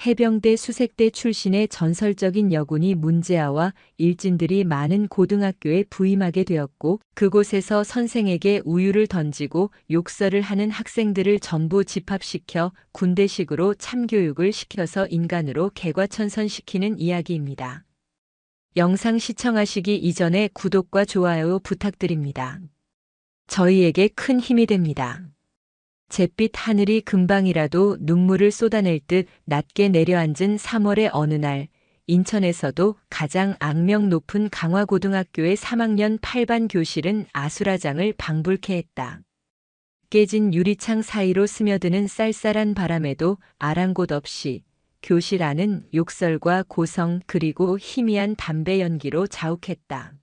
해병대 수색대 출신의 전설적인 여군이 문제아와 일진들이 많은 고등학교에 부임하게 되었고, 그곳에서 선생에게 우유를 던지고 욕설을 하는 학생들을 전부 집합시켜 군대식으로 참교육을 시켜서 인간으로 개과천선시키는 이야기입니다. 영상 시청하시기 이전에 구독과 좋아요 부탁드립니다. 저희에게 큰 힘이 됩니다. 잿빛 하늘이 금방이라도 눈물을 쏟아낼 듯 낮게 내려앉은 3월의 어느 날, 인천에서도 가장 악명 높은 강화고등학교의 3학년 8반 교실은 아수라장을 방불케 했다. 깨진 유리창 사이로 스며드는 쌀쌀한 바람에도 아랑곳 없이 교실 안은 욕설과 고성 그리고 희미한 담배 연기로 자욱했다.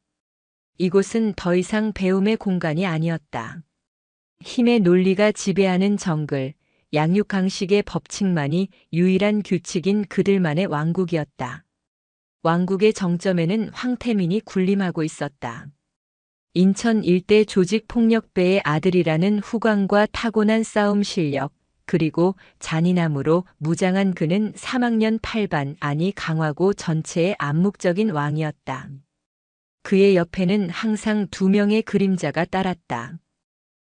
이곳은 더 이상 배움의 공간이 아니었다. 힘의 논리가 지배하는 정글, 양육강식의 법칙만이 유일한 규칙인 그들만의 왕국이었다. 왕국의 정점에는 황태민이 군림하고 있었다. 인천 일대 조직폭력배의 아들이라는 후광과 타고난 싸움 실력, 그리고 잔인함으로 무장한 그는 3학년 8반 아니 강화고 전체의 암묵적인 왕이었다. 그의 옆에는 항상 2명의 그림자가 따랐다.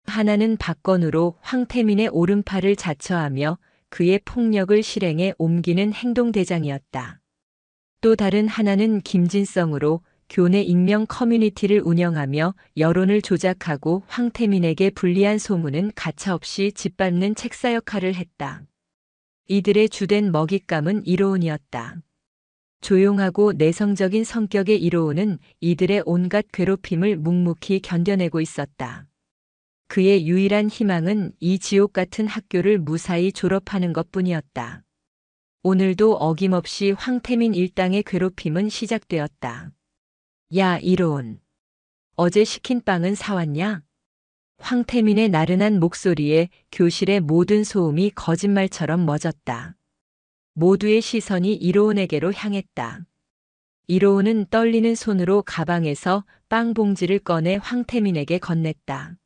하나는 박건우로 황태민의 오른팔을 자처하며 그의 폭력을 실행에 옮기는 행동대장이었다. 또 다른 하나는 김진성으로 교내 익명 커뮤니티를 운영하며 여론을 조작하고 황태민에게 불리한 소문은 가차없이 짓밟는 책사 역할을 했다. 이들의 주된 먹잇감은 이로운이었다. 조용하고 내성적인 성격의 이로운은 이들의 온갖 괴롭힘을 묵묵히 견뎌내고 있었다. 그의 유일한 희망은 이 지옥 같은 학교를 무사히 졸업하는 것뿐이었다. 오늘도 어김없이 황태민 일당의 괴롭힘은 시작되었다. 야, 이로운. 어제 시킨 빵은 사왔냐? 황태민의 나른한 목소리에 교실의 모든 소음이 거짓말처럼 멎었다. 모두의 시선이 이로운에게로 향했다. 이로운은 떨리는 손으로 가방에서 빵 봉지를 꺼내 황태민에게 건넸다.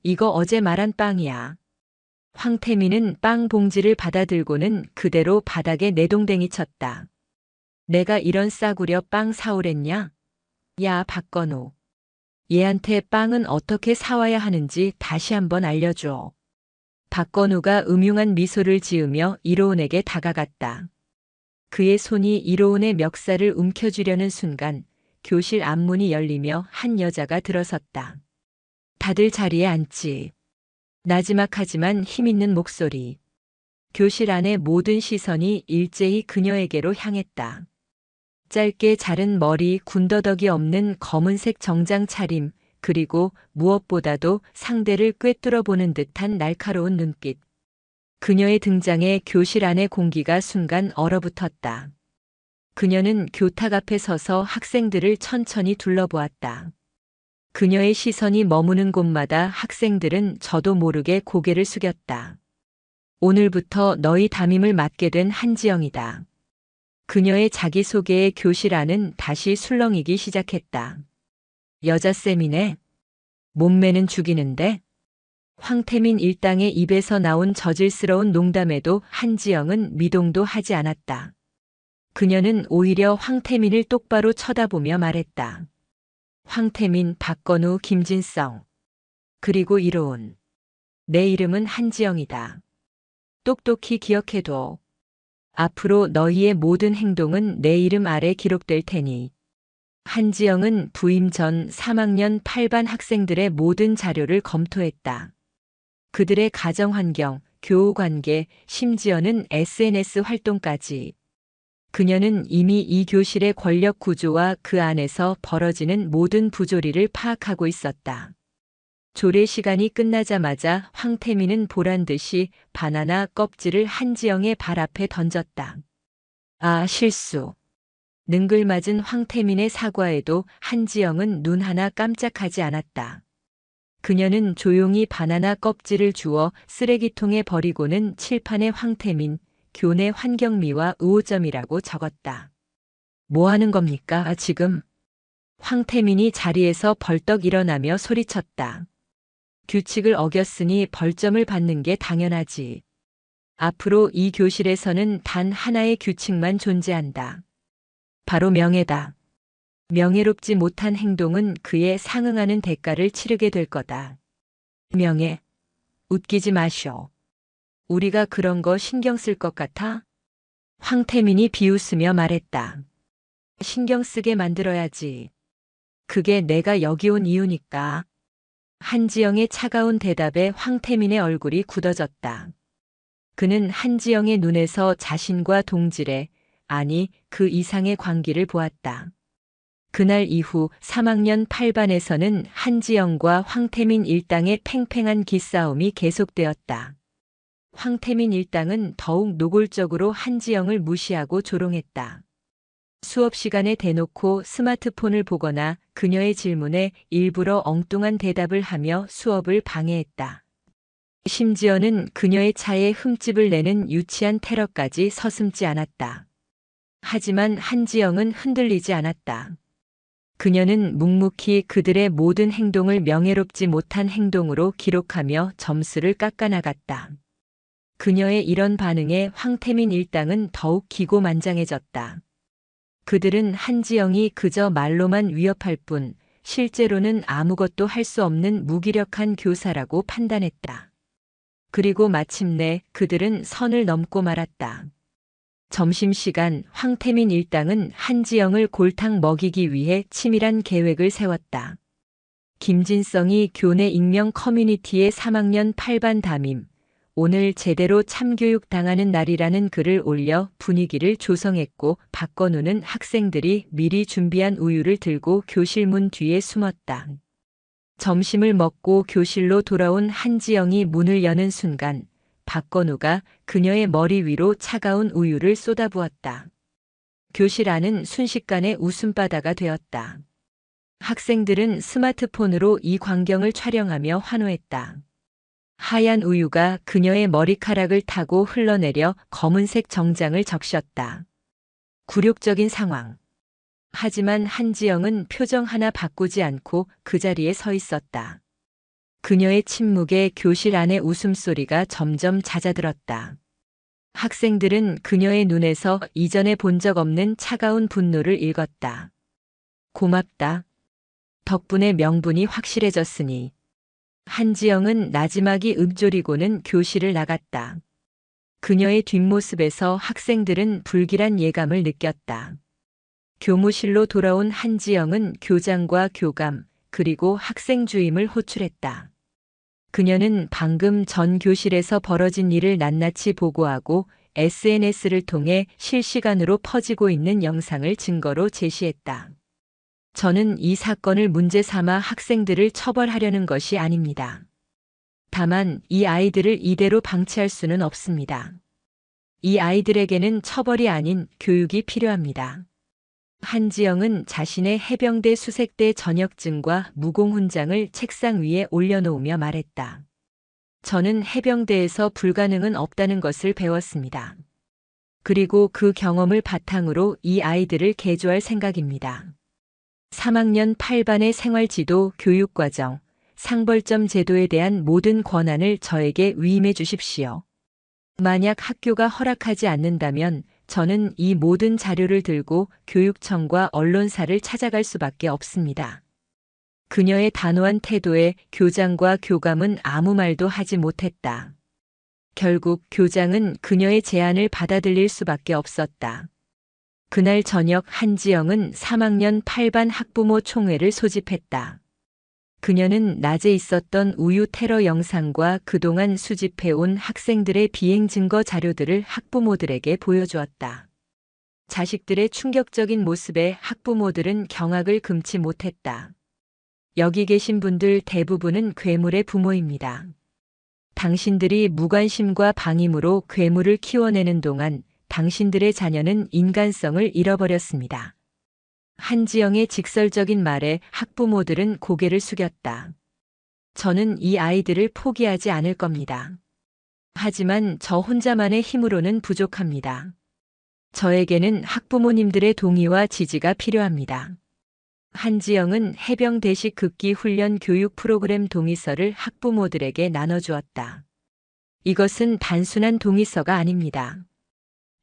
이거 어제 말한 빵이야. 황태민은 빵 봉지를 받아들고는 그대로 바닥에 내동댕이 쳤다. 내가 이런 싸구려 빵 사오랬냐? 야, 박건우. 얘한테 빵은 어떻게 사와야 하는지 다시 한번 알려줘. 박건우가 음흉한 미소를 지으며 이로운에게 다가갔다. 그의 손이 이로운의 멱살을 움켜쥐려는 순간 교실 앞문이 열리며 한 여자가 들어섰다. 다들 자리에 앉지. 나지막하지만 힘있는 목소리. 교실 안의 모든 시선이 일제히 그녀에게로 향했다. 짧게 자른 머리, 군더더기 없는 검은색 정장 차림, 그리고 무엇보다도 상대를 꿰뚫어 보는 듯한 날카로운 눈빛. 그녀의 등장에 교실 안의 공기가 순간 얼어붙었다. 그녀는 교탁 앞에 서서 학생들을 천천히 둘러보았다. 그녀의 시선이 머무는 곳마다 학생들은 저도 모르게 고개를 숙였다. 오늘부터 너희 담임을 맡게 된 한지영이다. 그녀의 자기소개에 교실 안은 다시 술렁이기 시작했다. 여자쌤이네. 몸매는 죽이는데? 황태민 일당의 입에서 나온 저질스러운 농담에도 한지영은 미동도 하지 않았다. 그녀는 오히려 황태민을 똑바로 쳐다보며 말했다. 황태민, 박건우, 김진성. 그리고 이로운. 내 이름은 한지영이다. 똑똑히 기억해둬. 앞으로 너희의 모든 행동은 내 이름 아래 기록될 테니. 한지영은 부임 전 3학년 8반 학생들의 모든 자료를 검토했다. 그들의 가정환경, 교우관계, 심지어는 SNS 활동까지. 그녀는 이미 이 교실의 권력 구조와 그 안에서 벌어지는 모든 부조리를 파악하고 있었다. 조례 시간이 끝나자마자 황태민은 보란듯이 바나나 껍질을 한지영의 발 앞에 던졌다. 아, 실수. 능글맞은 황태민의 사과에도 한지영은 눈 하나 깜짝하지 않았다. 그녀는 조용히 바나나 껍질을 주워 쓰레기통에 버리고는 칠판에 황태민, 교내 환경미화 의호점이라고 적었다. 뭐 하는 겁니까, 지금? 황태민이 자리에서 벌떡 일어나며 소리쳤다. 규칙을 어겼으니 벌점을 받는 게 당연하지. 앞으로 이 교실에서는 단 하나의 규칙만 존재한다. 바로 명예다. 명예롭지 못한 행동은 그에 상응하는 대가를 치르게 될 거다. 명예. 웃기지 마시오. 우리가 그런 거 신경 쓸 것 같아? 황태민이 비웃으며 말했다. 신경 쓰게 만들어야지. 그게 내가 여기 온 이유니까. 한지영의 차가운 대답에 황태민의 얼굴이 굳어졌다. 그는 한지영의 눈에서 자신과 동질의, 아니 그 이상의 광기를 보았다. 그날 이후 3학년 8반에서는 한지영과 황태민 일당의 팽팽한 기싸움이 계속되었다. 황태민 일당은 더욱 노골적으로 한지영을 무시하고 조롱했다. 수업 시간에 대놓고 스마트폰을 보거나 그녀의 질문에 일부러 엉뚱한 대답을 하며 수업을 방해했다. 심지어는 그녀의 차에 흠집을 내는 유치한 테러까지 서슴지 않았다. 하지만 한지영은 흔들리지 않았다. 그녀는 묵묵히 그들의 모든 행동을 명예롭지 못한 행동으로 기록하며 점수를 깎아나갔다. 그녀의 이런 반응에 황태민 일당은 더욱 기고만장해졌다. 그들은 한지영이 그저 말로만 위협할 뿐 실제로는 아무것도 할 수 없는 무기력한 교사라고 판단했다. 그리고 마침내 그들은 선을 넘고 말았다. 점심시간 황태민 일당은 한지영을 골탕 먹이기 위해 치밀한 계획을 세웠다. 김진성이 교내 익명 커뮤니티에 3학년 8반 담임, 오늘 제대로 참교육 당하는 날이라는 글을 올려 분위기를 조성했고 박건우는 학생들이 미리 준비한 우유를 들고 교실 문 뒤에 숨었다. 점심을 먹고 교실로 돌아온 한지영이 문을 여는 순간 박건우가 그녀의 머리 위로 차가운 우유를 쏟아부었다. 교실 안은 순식간에 웃음바다가 되었다. 학생들은 스마트폰으로 이 광경을 촬영하며 환호했다. 하얀 우유가 그녀의 머리카락을 타고 흘러내려 검은색 정장을 적셨다. 굴욕적인 상황. 하지만 한지영은 표정 하나 바꾸지 않고 그 자리에 서 있었다. 그녀의 침묵에 교실 안의 웃음소리가 점점 잦아들었다. 학생들은 그녀의 눈에서 이전에 본 적 없는 차가운 분노를 읽었다. 고맙다. 덕분에 명분이 확실해졌으니. 한지영은 나지막이 읊조리고는 교실을 나갔다. 그녀의 뒷모습에서 학생들은 불길한 예감을 느꼈다. 교무실로 돌아온 한지영은 교장과 교감, 그리고 학생 주임을 호출했다. 그녀는 방금 전 교실에서 벌어진 일을 낱낱이 보고하고 SNS를 통해 실시간으로 퍼지고 있는 영상을 증거로 제시했다. 저는 이 사건을 문제 삼아 학생들을 처벌하려는 것이 아닙니다. 다만 이 아이들을 이대로 방치할 수는 없습니다. 이 아이들에게는 처벌이 아닌 교육이 필요합니다. 한지영은 자신의 해병대 수색대 전역증과 무공훈장을 책상 위에 올려놓으며 말했다. 저는 해병대에서 불가능은 없다는 것을 배웠습니다. 그리고 그 경험을 바탕으로 이 아이들을 개조할 생각입니다. 3학년 8반의 생활지도 교육과정, 상벌점 제도에 대한 모든 권한을 저에게 위임해 주십시오. 만약 학교가 허락하지 않는다면 저는 이 모든 자료를 들고 교육청과 언론사를 찾아갈 수밖에 없습니다. 그녀의 단호한 태도에 교장과 교감은 아무 말도 하지 못했다. 결국 교장은 그녀의 제안을 받아들일 수밖에 없었다. 그날 저녁 한지영은 3학년 8반 학부모 총회를 소집했다. 그녀는 낮에 있었던 우유 테러 영상과 그동안 수집해온 학생들의 비행 증거 자료들을 학부모들에게 보여주었다. 자식들의 충격적인 모습에 학부모들은 경악을 금치 못했다. 여기 계신 분들 대부분은 괴물의 부모입니다. 당신들이 무관심과 방임으로 괴물을 키워내는 동안 당신들의 자녀는 인간성을 잃어버렸습니다. 한지영의 직설적인 말에 학부모들은 고개를 숙였다. 저는 이 아이들을 포기하지 않을 겁니다. 하지만 저 혼자만의 힘으로는 부족합니다. 저에게는 학부모님들의 동의와 지지가 필요합니다. 한지영은 해병대식 극기 훈련 교육 프로그램 동의서를 학부모들에게 나눠주었다. 이것은 단순한 동의서가 아닙니다.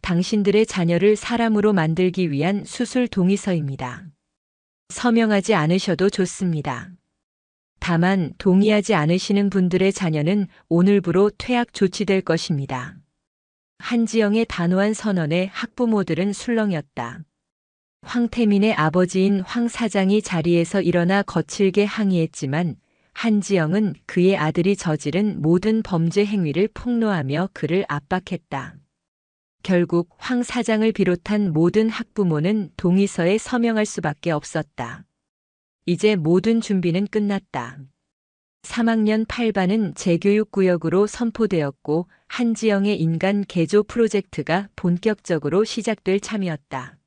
당신들의 자녀를 사람으로 만들기 위한 수술 동의서입니다. 서명하지 않으셔도 좋습니다. 다만 동의하지 않으시는 분들의 자녀는 오늘부로 퇴학 조치될 것입니다. 한지영의 단호한 선언에 학부모들은 술렁였다. 황태민의 아버지인 황 사장이 자리에서 일어나 거칠게 항의했지만 한지영은 그의 아들이 저지른 모든 범죄 행위를 폭로하며 그를 압박했다. 결국 황 사장을 비롯한 모든 학부모는 동의서에 서명할 수밖에 없었다. 이제 모든 준비는 끝났다. 3학년 8반은 재교육구역으로 선포되었고 한지영의 인간 개조 프로젝트가 본격적으로 시작될 참이었다.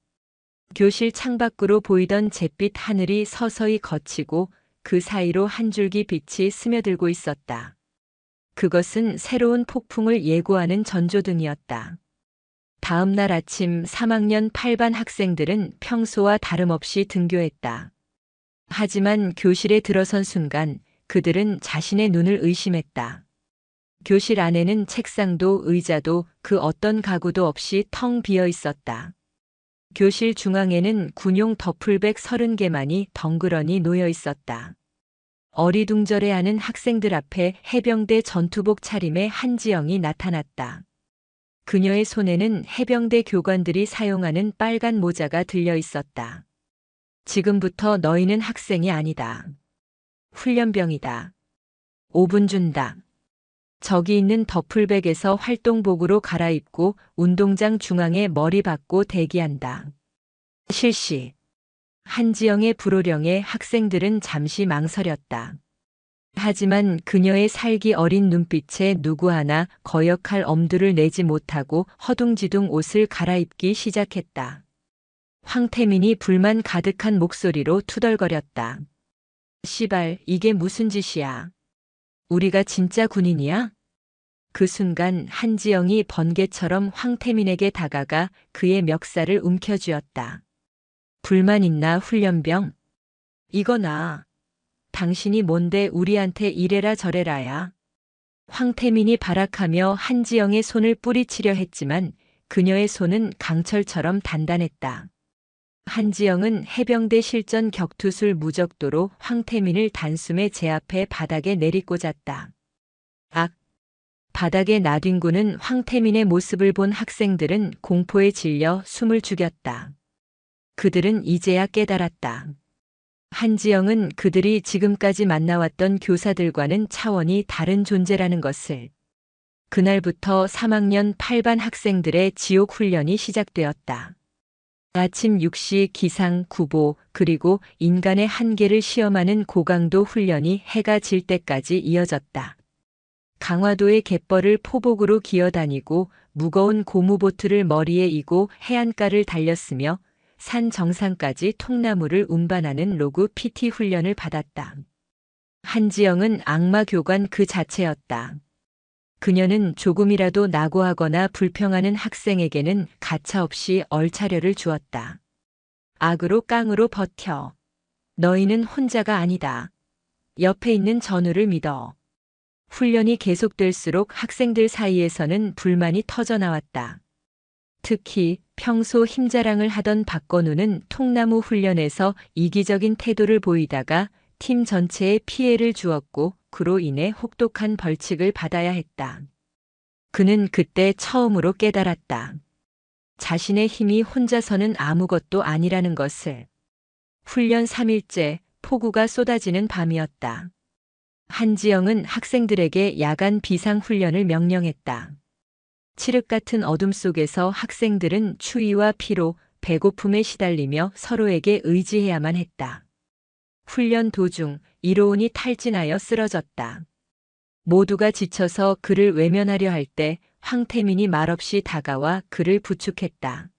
교실 창밖으로 보이던 잿빛 하늘이 서서히 걷히고 그 사이로 한 줄기 빛이 스며들고 있었다. 그것은 새로운 폭풍을 예고하는 전조등이었다. 다음 날 아침 3학년 8반 학생들은 평소와 다름없이 등교했다. 하지만 교실에 들어선 순간 그들은 자신의 눈을 의심했다. 교실 안에는 책상도 의자도 그 어떤 가구도 없이 텅 비어 있었다. 교실 중앙에는 군용 더플백 30개만이 덩그러니 놓여 있었다. 어리둥절해하는 학생들 앞에 해병대 전투복 차림의 한지영이 나타났다. 그녀의 손에는 해병대 교관들이 사용하는 빨간 모자가 들려 있었다. 지금부터 너희는 학생이 아니다. 훈련병이다. 5분 준다. 저기 있는 더플백에서 활동복으로 갈아입고 운동장 중앙에 머리 박고 대기한다. 실시. 한지영의 불호령에 학생들은 잠시 망설였다. 하지만 그녀의 살기 어린 눈빛에 누구 하나 거역할 엄두를 내지 못하고 허둥지둥 옷을 갈아입기 시작했다. 황태민이 불만 가득한 목소리로 투덜거렸다. 씨발, 이게 무슨 짓이야? 우리가 진짜 군인이야? 그 순간 한지영이 번개처럼 황태민에게 다가가 그의 멱살을 움켜쥐었다. 불만 있나 훈련병? 이거나. 당신이 뭔데 우리한테 이래라 저래라야. 황태민이 발악하며 한지영의 손을 뿌리치려 했지만 그녀의 손은 강철처럼 단단했다. 한지영은 해병대 실전 격투술 무적도로 황태민을 단숨에 제압해 바닥에 내리꽂았다. 악! 바닥에 나뒹구는 황태민의 모습을 본 학생들은 공포에 질려 숨을 죽였다. 그들은 이제야 깨달았다. 한지영은 그들이 지금까지 만나왔던 교사들과는 차원이 다른 존재라는 것을. 그날부터 3학년 8반 학생들의 지옥 훈련이 시작되었다. 아침 6시 기상, 구보, 그리고 인간의 한계를 시험하는 고강도 훈련이 해가 질 때까지 이어졌다. 강화도의 갯벌을 포복으로 기어다니고 무거운 고무보트를 머리에 이고 해안가를 달렸으며 산 정상까지 통나무를 운반하는 로그 PT 훈련을 받았다. 한지영은 악마 교관 그 자체였다. 그녀는 조금이라도 낙오하거나 불평하는 학생에게는 가차없이 얼차려를 주었다. 악으로 깡으로 버텨. 너희는 혼자가 아니다. 옆에 있는 전우를 믿어. 훈련이 계속될수록 학생들 사이에서는 불만이 터져나왔다. 특히 평소 힘자랑을 하던 박건우는 통나무 훈련에서 이기적인 태도를 보이다가 팀 전체에 피해를 주었고 그로 인해 혹독한 벌칙을 받아야 했다. 그는 그때 처음으로 깨달았다. 자신의 힘이 혼자서는 아무것도 아니라는 것을. 훈련 3일째 폭우가 쏟아지는 밤이었다. 한지영은 학생들에게 야간 비상훈련을 명령했다. 칠흑 같은 어둠 속에서 학생들은 추위와 피로, 배고픔에 시달리며 서로에게 의지해야만 했다. 훈련 도중 이로운이 탈진하여 쓰러졌다. 모두가 지쳐서 그를 외면하려 할 때 황태민이 말없이 다가와 그를 부축했다.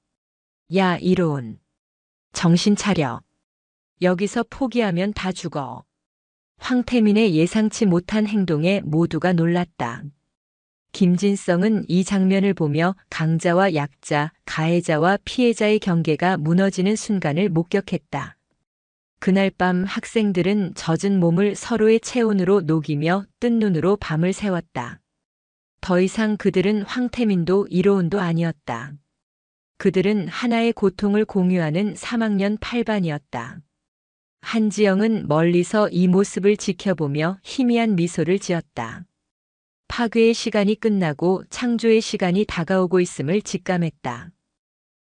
야, 이로운. 정신 차려. 여기서 포기하면 다 죽어. 황태민의 예상치 못한 행동에 모두가 놀랐다. 김진성은 이 장면을 보며 강자와 약자, 가해자와 피해자의 경계가 무너지는 순간을 목격했다. 그날 밤 학생들은 젖은 몸을 서로의 체온으로 녹이며 뜬 눈으로 밤을 새웠다. 더 이상 그들은 황태민도 이로운도 아니었다. 그들은 하나의 고통을 공유하는 3학년 8반이었다. 한지영은 멀리서 이 모습을 지켜보며 희미한 미소를 지었다. 파괴의 시간이 끝나고 창조의 시간이 다가오고 있음을 직감했다.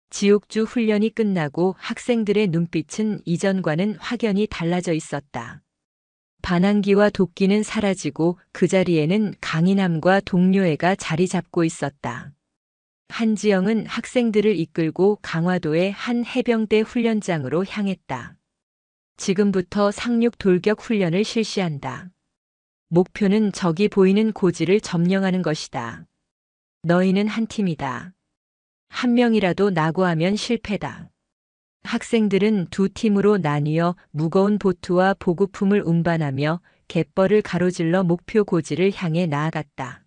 지옥주 훈련이 끝나고 학생들의 눈빛은 이전과는 확연히 달라져 있었다. 반항기와 도끼는 사라지고 그 자리에는 강인함과 동료애가 자리 잡고 있었다. 한지영은 학생들을 이끌고 강화도의 한 해병대 훈련장으로 향했다. 지금부터 상륙 돌격 훈련을 실시한다. 목표는 저기 보이는 고지를 점령하는 것이다. 너희는 한 팀이다. 한 명이라도 낙오하면 실패다. 학생들은 두 팀으로 나뉘어 무거운 보트와 보급품을 운반하며 갯벌을 가로질러 목표 고지를 향해 나아갔다.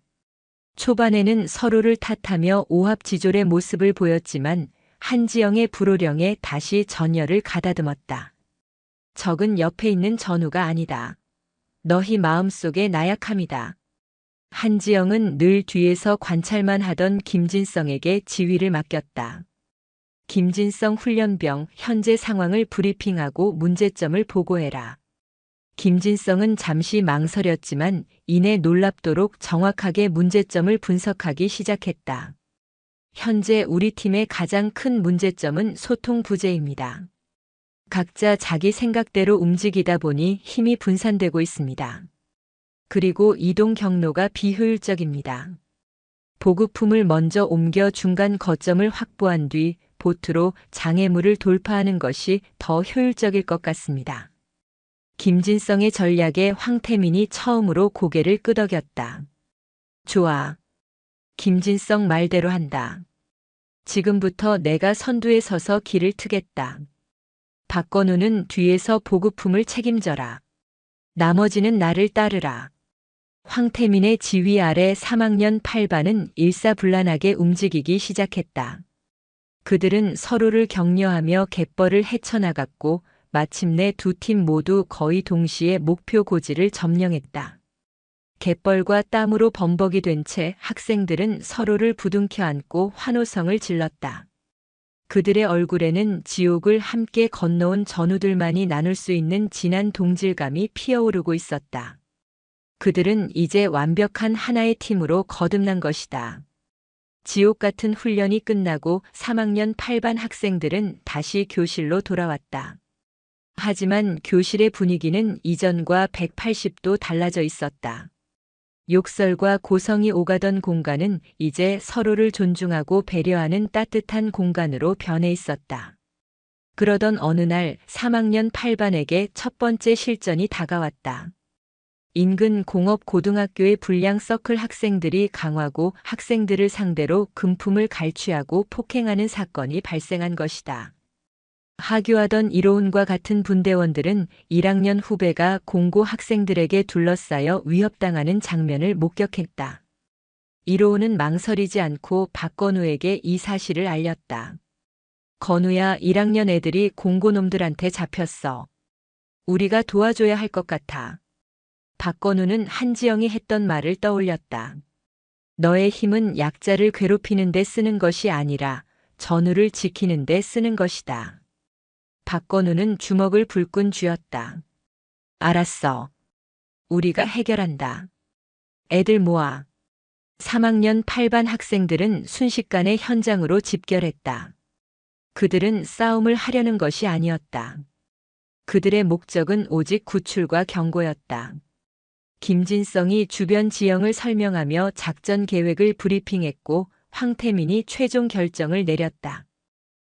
초반에는 서로를 탓하며 오합지졸의 모습을 보였지만 한지영의 불호령에 다시 전열을 가다듬었다. 적은 옆에 있는 전우가 아니다. 너희 마음속의 나약함이다. 한지영은 늘 뒤에서 관찰만 하던 김진성에게 지휘를 맡겼다. 김진성 훈련병, 현재 상황을 브리핑하고 문제점을 보고해라. 김진성은 잠시 망설였지만 이내 놀랍도록 정확하게 문제점을 분석하기 시작했다. 현재 우리 팀의 가장 큰 문제점은 소통 부재입니다. 각자 자기 생각대로 움직이다 보니 힘이 분산되고 있습니다. 그리고 이동 경로가 비효율적입니다. 보급품을 먼저 옮겨 중간 거점을 확보한 뒤 보트로 장애물을 돌파하는 것이 더 효율적일 것 같습니다. 김진성의 전략에 황태민이 처음으로 고개를 끄덕였다. 좋아. 김진성 말대로 한다. 지금부터 내가 선두에 서서 길을 트겠다. 박건우는 뒤에서 보급품을 책임져라. 나머지는 나를 따르라. 황태민의 지휘 아래 3학년 8반은 일사불란하게 움직이기 시작했다. 그들은 서로를 격려하며 갯벌을 헤쳐나갔고 마침내 두 팀 모두 거의 동시에 목표 고지를 점령했다. 갯벌과 땀으로 범벅이 된 채 학생들은 서로를 부둥켜 안고 환호성을 질렀다. 그들의 얼굴에는 지옥을 함께 건너온 전우들만이 나눌 수 있는 진한 동질감이 피어오르고 있었다. 그들은 이제 완벽한 하나의 팀으로 거듭난 것이다. 지옥 같은 훈련이 끝나고 3학년 8반 학생들은 다시 교실로 돌아왔다. 하지만 교실의 분위기는 이전과 180도 달라져 있었다. 욕설과 고성이 오가던 공간은 이제 서로를 존중하고 배려하는 따뜻한 공간으로 변해 있었다. 그러던 어느 날 3학년 8반에게 첫 번째 실전이 다가왔다. 인근 공업고등학교의 불량 서클 학생들이 강화고 학생들을 상대로 금품을 갈취하고 폭행하는 사건이 발생한 것이다. 하교하던 이로운과 같은 분대원들은 1학년 후배가 공고 학생들에게 둘러싸여 위협당하는 장면을 목격했다. 이로운은 망설이지 않고 박건우에게 이 사실을 알렸다. 건우야, 1학년 애들이 공고놈들한테 잡혔어. 우리가 도와줘야 할 것 같아. 박건우는 한지영이 했던 말을 떠올렸다. 너의 힘은 약자를 괴롭히는 데 쓰는 것이 아니라 전우를 지키는 데 쓰는 것이다. 박건우는 주먹을 불끈 쥐었다. 알았어. 우리가 해결한다. 애들 모아. 3학년 8반 학생들은 순식간에 현장으로 집결했다. 그들은 싸움을 하려는 것이 아니었다. 그들의 목적은 오직 구출과 경고였다. 김진성이 주변 지형을 설명하며 작전 계획을 브리핑했고 황태민이 최종 결정을 내렸다.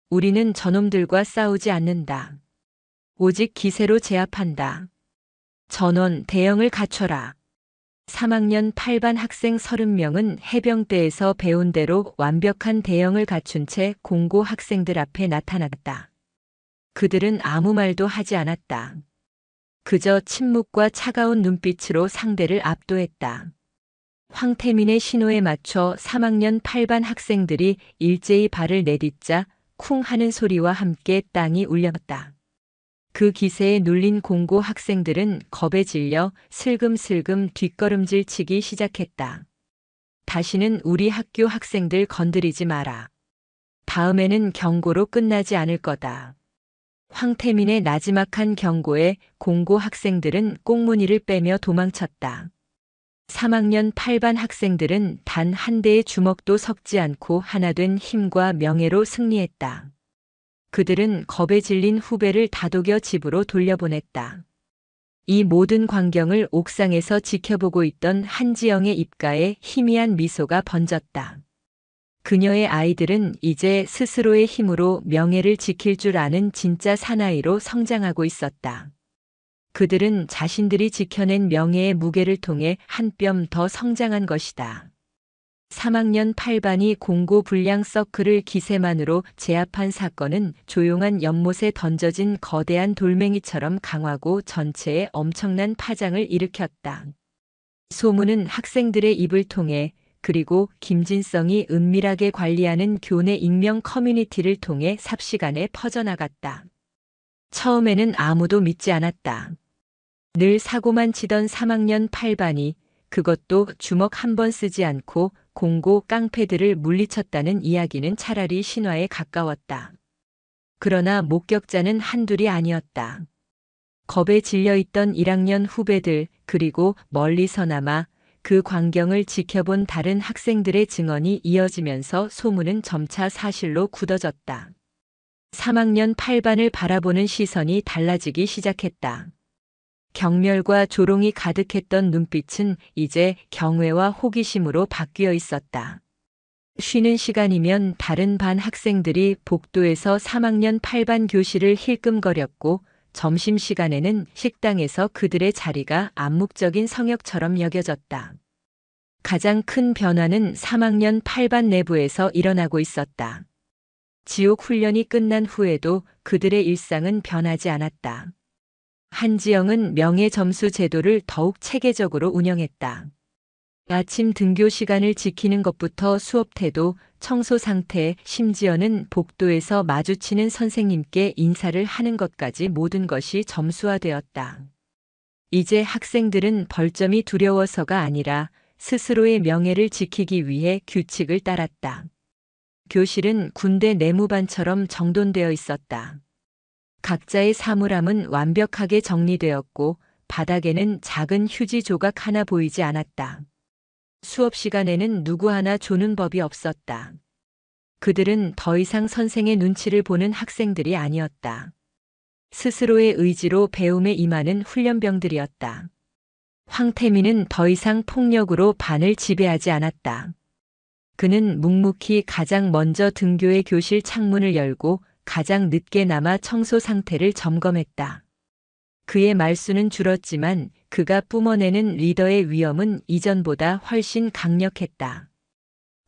우리는 저놈들과 싸우지 않는다. 오직 기세로 제압한다. 전원 대형을 갖춰라. 3학년 8반 학생 30명은 해병대에서 배운 대로 완벽한 대형을 갖춘 채 공고 학생들 앞에 나타났다. 그들은 아무 말도 하지 않았다. 그저 침묵과 차가운 눈빛으로 상대를 압도했다. 황태민의 신호에 맞춰 3학년 8반 학생들이 일제히 발을 내딛자 쿵 하는 소리와 함께 땅이 울렸다. 그 기세에 눌린 공고 학생들은 겁에 질려 슬금슬금 뒷걸음질 치기 시작했다. 다시는 우리 학교 학생들 건드리지 마라. 다음에는 경고로 끝나지 않을 거다. 황태민의 나지막한 경고에 공고 학생들은 꽁무니를 빼며 도망쳤다. 3학년 8반 학생들은 단 한 대의 주먹도 섞지 않고 하나된 힘과 명예로 승리했다. 그들은 겁에 질린 후배를 다독여 집으로 돌려보냈다. 이 모든 광경을 옥상에서 지켜보고 있던 한지영의 입가에 희미한 미소가 번졌다. 그녀의 아이들은 이제 스스로의 힘으로 명예를 지킬 줄 아는 진짜 사나이로 성장하고 있었다. 그들은 자신들이 지켜낸 명예의 무게를 통해 한 뼘 더 성장한 것이다. 3학년 8반이 공고 불량 서클을 기세만으로 제압한 사건은 조용한 연못에 던져진 거대한 돌멩이처럼 강하고 전체에 엄청난 파장을 일으켰다. 소문은 학생들의 입을 통해 그리고 김진성이 은밀하게 관리하는 교내 익명 커뮤니티를 통해 삽시간에 퍼져나갔다. 처음에는 아무도 믿지 않았다. 늘 사고만 치던 3학년 8반이 그것도 주먹 한 번 쓰지 않고 공고 깡패들을 물리쳤다는 이야기는 차라리 신화에 가까웠다. 그러나 목격자는 한둘이 아니었다. 겁에 질려있던 1학년 후배들 그리고 멀리서나마 그 광경을 지켜본 다른 학생들의 증언이 이어지면서 소문은 점차 사실로 굳어졌다. 3학년 8반을 바라보는 시선이 달라지기 시작했다. 경멸과 조롱이 가득했던 눈빛은 이제 경외와 호기심으로 바뀌어 있었다. 쉬는 시간이면 다른 반 학생들이 복도에서 3학년 8반 교실을 힐끔거렸고 점심시간에는 식당에서 그들의 자리가 암묵적인 성역처럼 여겨졌다. 가장 큰 변화는 3학년 8반 내부에서 일어나고 있었다. 지옥 훈련이 끝난 후에도 그들의 일상은 변하지 않았다. 한지영은 명예 점수 제도를 더욱 체계적으로 운영했다. 아침 등교 시간을 지키는 것부터 수업 태도, 청소 상태, 심지어는 복도에서 마주치는 선생님께 인사를 하는 것까지 모든 것이 점수화되었다. 이제 학생들은 벌점이 두려워서가 아니라 스스로의 명예를 지키기 위해 규칙을 따랐다. 교실은 군대 내무반처럼 정돈되어 있었다. 각자의 사물함은 완벽하게 정리되었고 바닥에는 작은 휴지 조각 하나 보이지 않았다. 수업 시간에는 누구 하나 조는 법이 없었다. 그들은 더 이상 선생의 눈치를 보는 학생들이 아니었다. 스스로의 의지로 배움에 임하는 훈련병들이었다. 황태민은 더 이상 폭력으로 반을 지배하지 않았다. 그는 묵묵히 가장 먼저 등교의 교실 창문을 열고 가장 늦게 남아 청소 상태를 점검했다. 그의 말수는 줄었지만 그가 뿜어내는 리더의 위엄은 이전보다 훨씬 강력했다.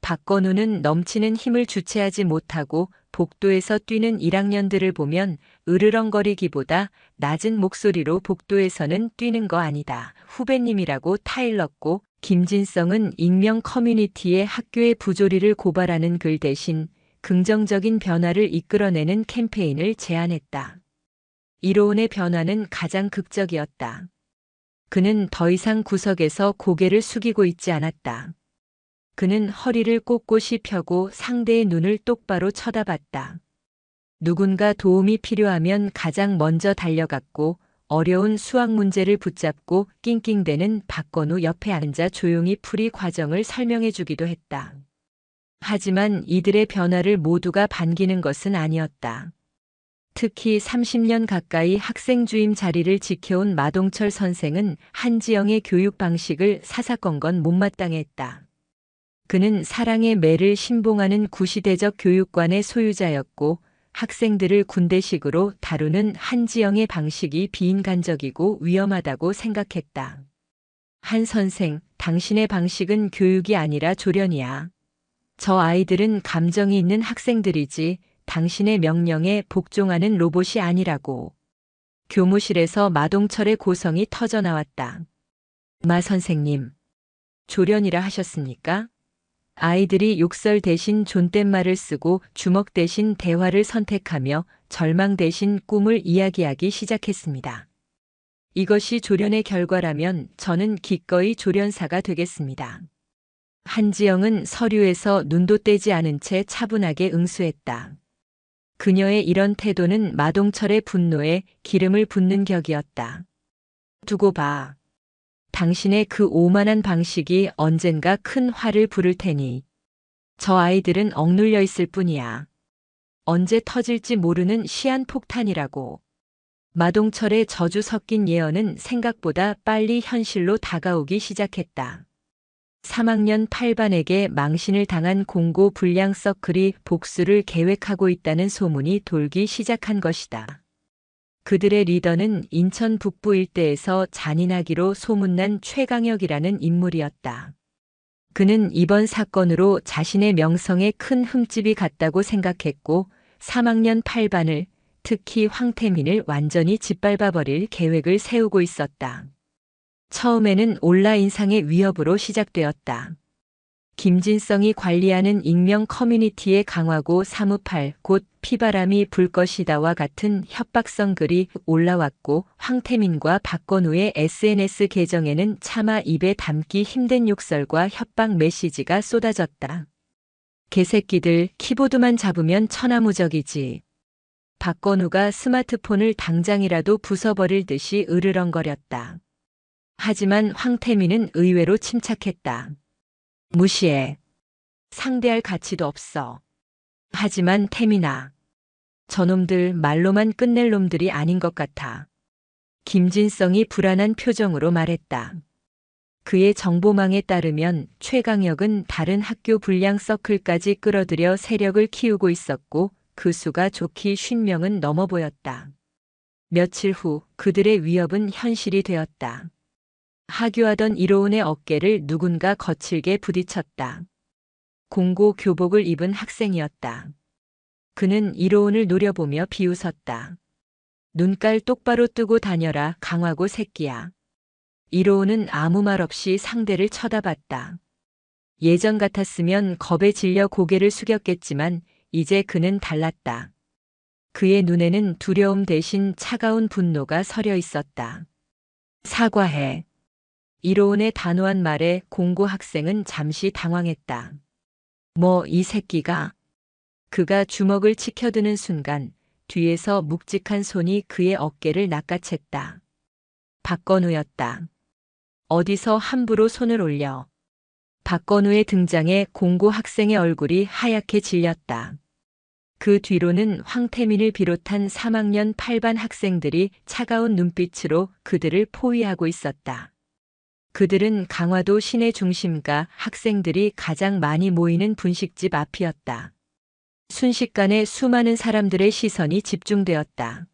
박건우는 넘치는 힘을 주체하지 못하고 복도에서 뛰는 1학년들을 보면 으르렁거리기보다 낮은 목소리로 복도에서는 뛰는 거 아니다. 후배님이라고 타일렀고 김진성은 익명 커뮤니티에 학교의 부조리를 고발하는 글 대신 긍정적인 변화를 이끌어내는 캠페인을 제안했다. 이로운의 변화는 가장 극적이었다. 그는 더 이상 구석에서 고개를 숙이고 있지 않았다. 그는 허리를 꼿꼿이 펴고 상대의 눈을 똑바로 쳐다봤다. 누군가 도움이 필요하면 가장 먼저 달려갔고 어려운 수학 문제를 붙잡고 낑낑대는 박건우 옆에 앉아 조용히 풀이 과정을 설명해 주기도 했다. 하지만 이들의 변화를 모두가 반기는 것은 아니었다. 특히 30년 가까이 학생 주임 자리를 지켜온 마동철 선생은 한지영의 교육 방식을 사사건건 못마땅했다. 그는 사랑의 매를 신봉하는 구시대적 교육관의 소유자였고 학생들을 군대식으로 다루는 한지영의 방식이 비인간적이고 위험하다고 생각했다. 한 선생, 당신의 방식은 교육이 아니라 조련이야. 저 아이들은 감정이 있는 학생들이지 당신의 명령에 복종하는 로봇이 아니라고. 교무실에서 마동철의 고성이 터져나왔다. 마 선생님, 조련이라 하셨습니까? 아이들이 욕설 대신 존댓말을 쓰고 주먹 대신 대화를 선택하며 절망 대신 꿈을 이야기하기 시작했습니다. 이것이 조련의 결과라면 저는 기꺼이 조련사가 되겠습니다. 한지영은 서류에서 눈도 떼지 않은 채 차분하게 응수했다. 그녀의 이런 태도는 마동철의 분노에 기름을 붓는 격이었다. 두고 봐. 당신의 그 오만한 방식이 언젠가 큰 화를 부를 테니. 저 아이들은 억눌려 있을 뿐이야. 언제 터질지 모르는 시한폭탄이라고. 마동철의 저주 섞인 예언은 생각보다 빨리 현실로 다가오기 시작했다. 3학년 8반에게 망신을 당한 공고 불량 서클이 복수를 계획하고 있다는 소문이 돌기 시작한 것이다. 그들의 리더는 인천 북부 일대에서 잔인하기로 소문난 최강혁이라는 인물이었다. 그는 이번 사건으로 자신의 명성에 큰 흠집이 갔다고 생각했고 3학년 8반을, 특히 황태민을 완전히 짓밟아버릴 계획을 세우고 있었다. 처음에는 온라 인상의 위협으로 시작되었다. 김진성이 관리하는 익명 커뮤니티에 강화고 사무팔 곧 피바람이 불 것이다와 같은 협박성 글이 올라왔고 황태민과 박건우의 SNS 계정에는 차마 입에 담기 힘든 욕설과 협박 메시지가 쏟아졌다. 개새끼들, 키보드만 잡으면 천하무적이지. 박건우가 스마트폰을 당장이라도 부숴버릴 듯이 으르렁거렸다. 하지만 황태민은 의외로 침착했다. 무시해. 상대할 가치도 없어. 하지만 태민아. 저놈들 말로만 끝낼 놈들이 아닌 것 같아. 김진성이 불안한 표정으로 말했다. 그의 정보망에 따르면 최강혁은 다른 학교 불량 서클까지 끌어들여 세력을 키우고 있었고 그 수가 좋기 50명은 넘어 보였다. 며칠 후 그들의 위협은 현실이 되었다. 하교하던 이로운의 어깨를 누군가 거칠게 부딪혔다. 공고 교복을 입은 학생이었다. 그는 이로운을 노려보며 비웃었다. 눈깔 똑바로 뜨고 다녀라 강화고 새끼야. 이로운은 아무 말 없이 상대를 쳐다봤다. 예전 같았으면 겁에 질려 고개를 숙였겠지만 이제 그는 달랐다. 그의 눈에는 두려움 대신 차가운 분노가 서려 있었다. 사과해. 이로운의 단호한 말에 공고 학생은 잠시 당황했다. 뭐 이 새끼가? 그가 주먹을 치켜드는 순간 뒤에서 묵직한 손이 그의 어깨를 낚아챘다. 박건우였다. 어디서 함부로 손을 올려. 박건우의 등장에 공고 학생의 얼굴이 하얗게 질렸다. 그 뒤로는 황태민을 비롯한 3학년 8반 학생들이 차가운 눈빛으로 그들을 포위하고 있었다. 그들은 강화도 시내 중심가 학생들이 가장 많이 모이는 분식집 앞이었다. 순식간에 수많은 사람들의 시선이 집중되었다.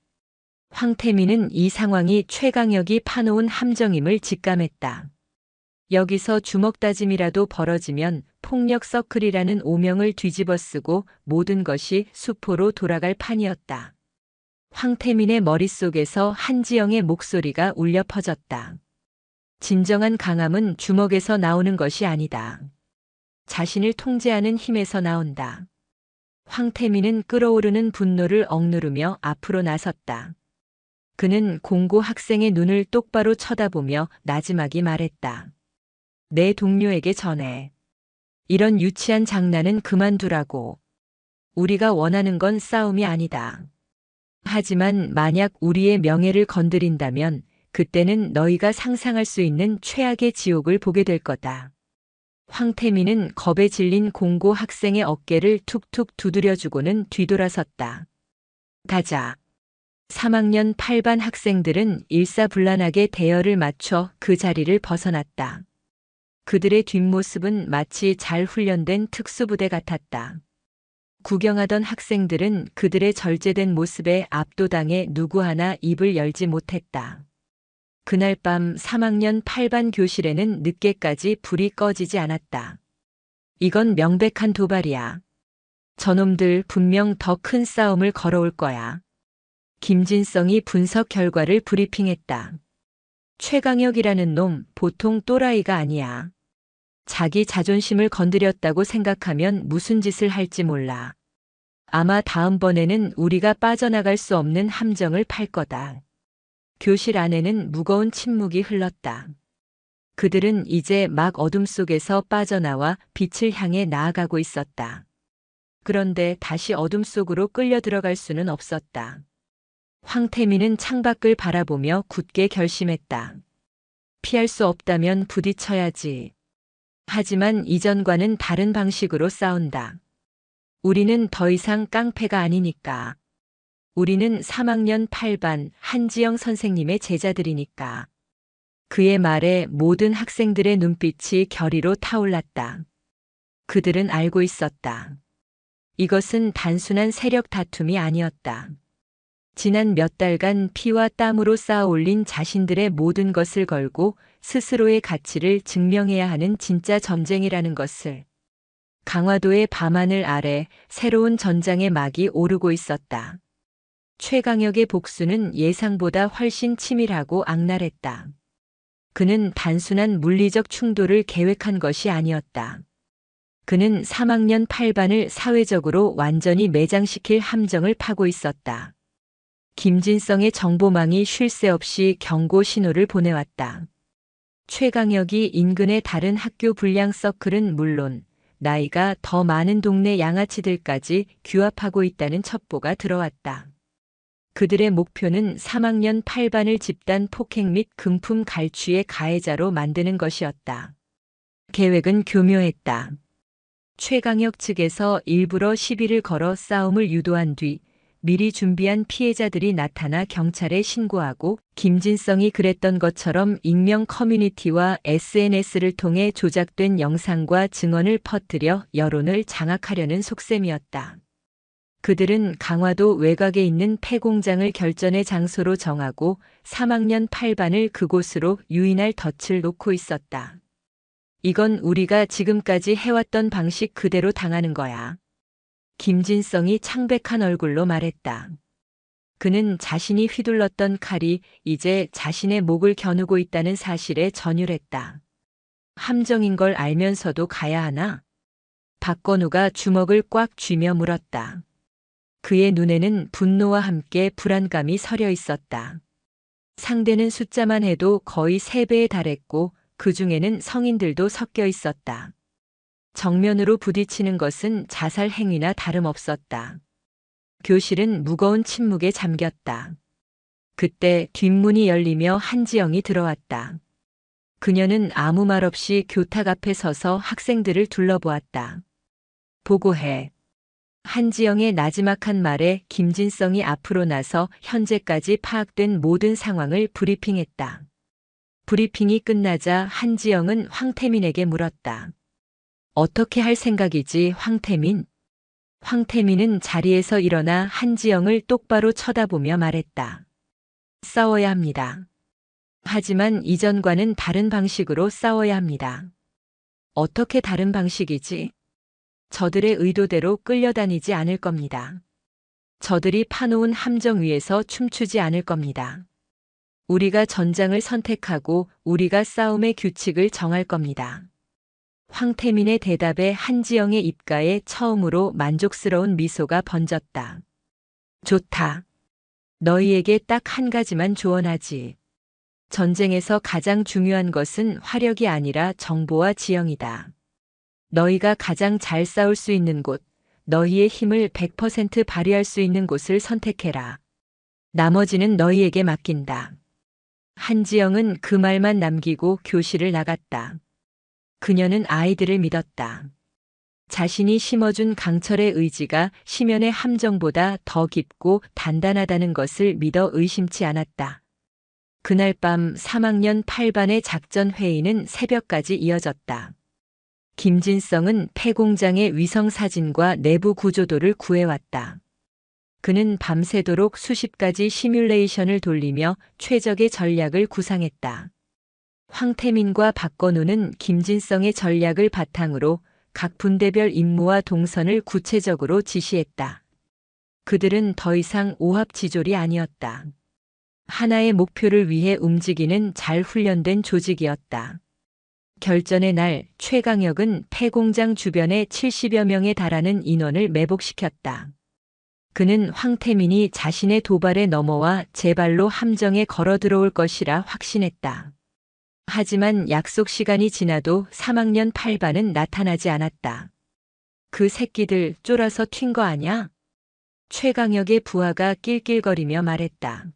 황태민은 이 상황이 최강혁이 파놓은 함정임을 직감했다. 여기서 주먹다짐이라도 벌어지면 폭력 서클이라는 오명을 뒤집어쓰고 모든 것이 수포로 돌아갈 판이었다. 황태민의 머릿속에서 한지영의 목소리가 울려 퍼졌다. 진정한 강함은 주먹에서 나오는 것이 아니다. 자신을 통제하는 힘에서 나온다. 황태민은 끓어오르는 분노를 억누르며 앞으로 나섰다. 그는 공고 학생의 눈을 똑바로 쳐다보며 나지막이 말했다. 내 동료에게 전해. 이런 유치한 장난은 그만두라고. 우리가 원하는 건 싸움이 아니다. 하지만 만약 우리의 명예를 건드린다면 그때는 너희가 상상할 수 있는 최악의 지옥을 보게 될 거다. 황태민은 겁에 질린 공고 학생의 어깨를 툭툭 두드려주고는 뒤돌아섰다. 가자. 3학년 8반 학생들은 일사불란하게 대열을 맞춰 그 자리를 벗어났다. 그들의 뒷모습은 마치 잘 훈련된 특수부대 같았다. 구경하던 학생들은 그들의 절제된 모습에 압도당해 누구 하나 입을 열지 못했다. 그날 밤 3학년 8반 교실에는 늦게까지 불이 꺼지지 않았다. 이건 명백한 도발이야. 저놈들 분명 더 큰 싸움을 걸어올 거야. 김진성이 분석 결과를 브리핑했다. 최강혁이라는 놈 보통 또라이가 아니야. 자기 자존심을 건드렸다고 생각하면 무슨 짓을 할지 몰라. 아마 다음번에는 우리가 빠져나갈 수 없는 함정을 팔 거다. 교실 안에는 무거운 침묵이 흘렀다. 그들은 이제 막 어둠 속에서 빠져나와 빛을 향해 나아가고 있었다. 그런데 다시 어둠 속으로 끌려 들어갈 수는 없었다. 황태민은 창밖을 바라보며 굳게 결심했다. 피할 수 없다면 부딪혀야지. 하지만 이전과는 다른 방식으로 싸운다. 우리는 더 이상 깡패가 아니니까. 우리는 3학년 8반 한지영 선생님의 제자들이니까. 그의 말에 모든 학생들의 눈빛이 결의로 타올랐다. 그들은 알고 있었다. 이것은 단순한 세력 다툼이 아니었다. 지난 몇 달간 피와 땀으로 쌓아 올린 자신들의 모든 것을 걸고 스스로의 가치를 증명해야 하는 진짜 전쟁이라는 것을. 강화도의 밤하늘 아래 새로운 전장의 막이 오르고 있었다. 최강혁의 복수는 예상보다 훨씬 치밀하고 악랄했다. 그는 단순한 물리적 충돌을 계획한 것이 아니었다. 그는 3학년 8반을 사회적으로 완전히 매장시킬 함정을 파고 있었다. 김진성의 정보망이 쉴 새 없이 경고 신호를 보내왔다. 최강혁이 인근의 다른 학교 불량 서클은 물론 나이가 더 많은 동네 양아치들까지 규합하고 있다는 첩보가 들어왔다. 그들의 목표는 3학년 8반을 집단 폭행 및 금품 갈취의 가해자로 만드는 것이었다. 계획은 교묘했다. 최강혁 측에서 일부러 시비를 걸어 싸움을 유도한 뒤 미리 준비한 피해자들이 나타나 경찰에 신고하고 김진성이 그랬던 것처럼 익명 커뮤니티와 SNS를 통해 조작된 영상과 증언을 퍼뜨려 여론을 장악하려는 속셈이었다. 그들은 강화도 외곽에 있는 폐공장을 결전의 장소로 정하고 3학년 8반을 그곳으로 유인할 덫을 놓고 있었다. 이건 우리가 지금까지 해왔던 방식 그대로 당하는 거야. 김진성이 창백한 얼굴로 말했다. 그는 자신이 휘둘렀던 칼이 이제 자신의 목을 겨누고 있다는 사실에 전율했다. 함정인 걸 알면서도 가야 하나? 박건우가 주먹을 꽉 쥐며 물었다. 그의 눈에는 분노와 함께 불안감이 서려 있었다. 상대는 숫자만 해도 거의 3배에 달했고 그 중에는 성인들도 섞여 있었다. 정면으로 부딪히는 것은 자살 행위나 다름없었다. 교실은 무거운 침묵에 잠겼다. 그때 뒷문이 열리며 한지영이 들어왔다. 그녀는 아무 말 없이 교탁 앞에 서서 학생들을 둘러보았다. 보고해. 한지영의 나지막한 말에 김진성이 앞으로 나서 현재까지 파악된 모든 상황을 브리핑했다. 브리핑이 끝나자 한지영은 황태민에게 물었다. 어떻게 할 생각이지, 황태민? 황태민은 자리에서 일어나 한지영을 똑바로 쳐다보며 말했다. 싸워야 합니다. 하지만 이전과는 다른 방식으로 싸워야 합니다. 어떻게 다른 방식이지? 저들의 의도대로 끌려다니지 않을 겁니다. 저들이 파놓은 함정 위에서 춤추지 않을 겁니다. 우리가 전장을 선택하고 우리가 싸움의 규칙을 정할 겁니다. 황태민의 대답에 한지영의 입가에 처음으로 만족스러운 미소가 번졌다. 좋다. 너희에게 딱 한 가지만 조언하지. 전쟁에서 가장 중요한 것은 화력이 아니라 정보와 지형이다. 너희가 가장 잘 싸울 수 있는 곳, 너희의 힘을 100% 발휘할 수 있는 곳을 선택해라. 나머지는 너희에게 맡긴다. 한지영은 그 말만 남기고 교실을 나갔다. 그녀는 아이들을 믿었다. 자신이 심어준 강철의 의지가 심연의 함정보다 더 깊고 단단하다는 것을 믿어 의심치 않았다. 그날 밤 3학년 8반의 작전 회의는 새벽까지 이어졌다. 김진성은 폐공장의 위성사진과 내부 구조도를 구해왔다. 그는 밤새도록 수십 가지 시뮬레이션을 돌리며 최적의 전략을 구상했다. 황태민과 박건우는 김진성의 전략을 바탕으로 각 분대별 임무와 동선을 구체적으로 지시했다. 그들은 더 이상 오합지졸이 아니었다. 하나의 목표를 위해 움직이는 잘 훈련된 조직이었다. 결전의 날 최강혁은 폐공장 주변에 70여 명에 달하는 인원을 매복시켰다. 그는 황태민이 자신의 도발에 넘어와 제 발로 함정에 걸어 들어올 것이라 확신했다. 하지만 약속 시간이 지나도 3학년 8반은 나타나지 않았다. 그 새끼들 쫄아서 튄 거 아냐? 최강혁의 부하가 낄낄거리며 말했다.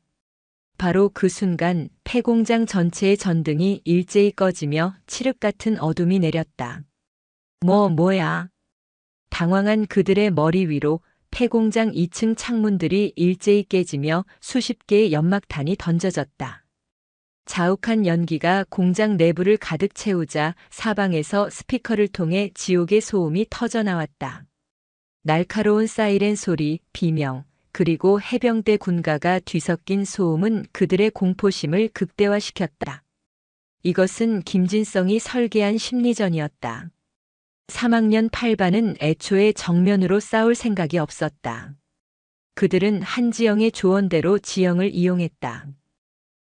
바로 그 순간 폐공장 전체의 전등이 일제히 꺼지며 칠흑 같은 어둠이 내렸다. 뭐야? 당황한 그들의 머리 위로 폐공장 2층 창문들이 일제히 깨지며 수십 개의 연막탄이 던져졌다. 자욱한 연기가 공장 내부를 가득 채우자 사방에서 스피커를 통해 지옥의 소음이 터져나왔다. 날카로운 사이렌 소리, 비명, 그리고 해병대 군가가 뒤섞인 소음은 그들의 공포심을 극대화시켰다. 이것은 김진성이 설계한 심리전이었다. 3학년 8반은 애초에 정면으로 싸울 생각이 없었다. 그들은 한지영의 조언대로 지형을 이용했다.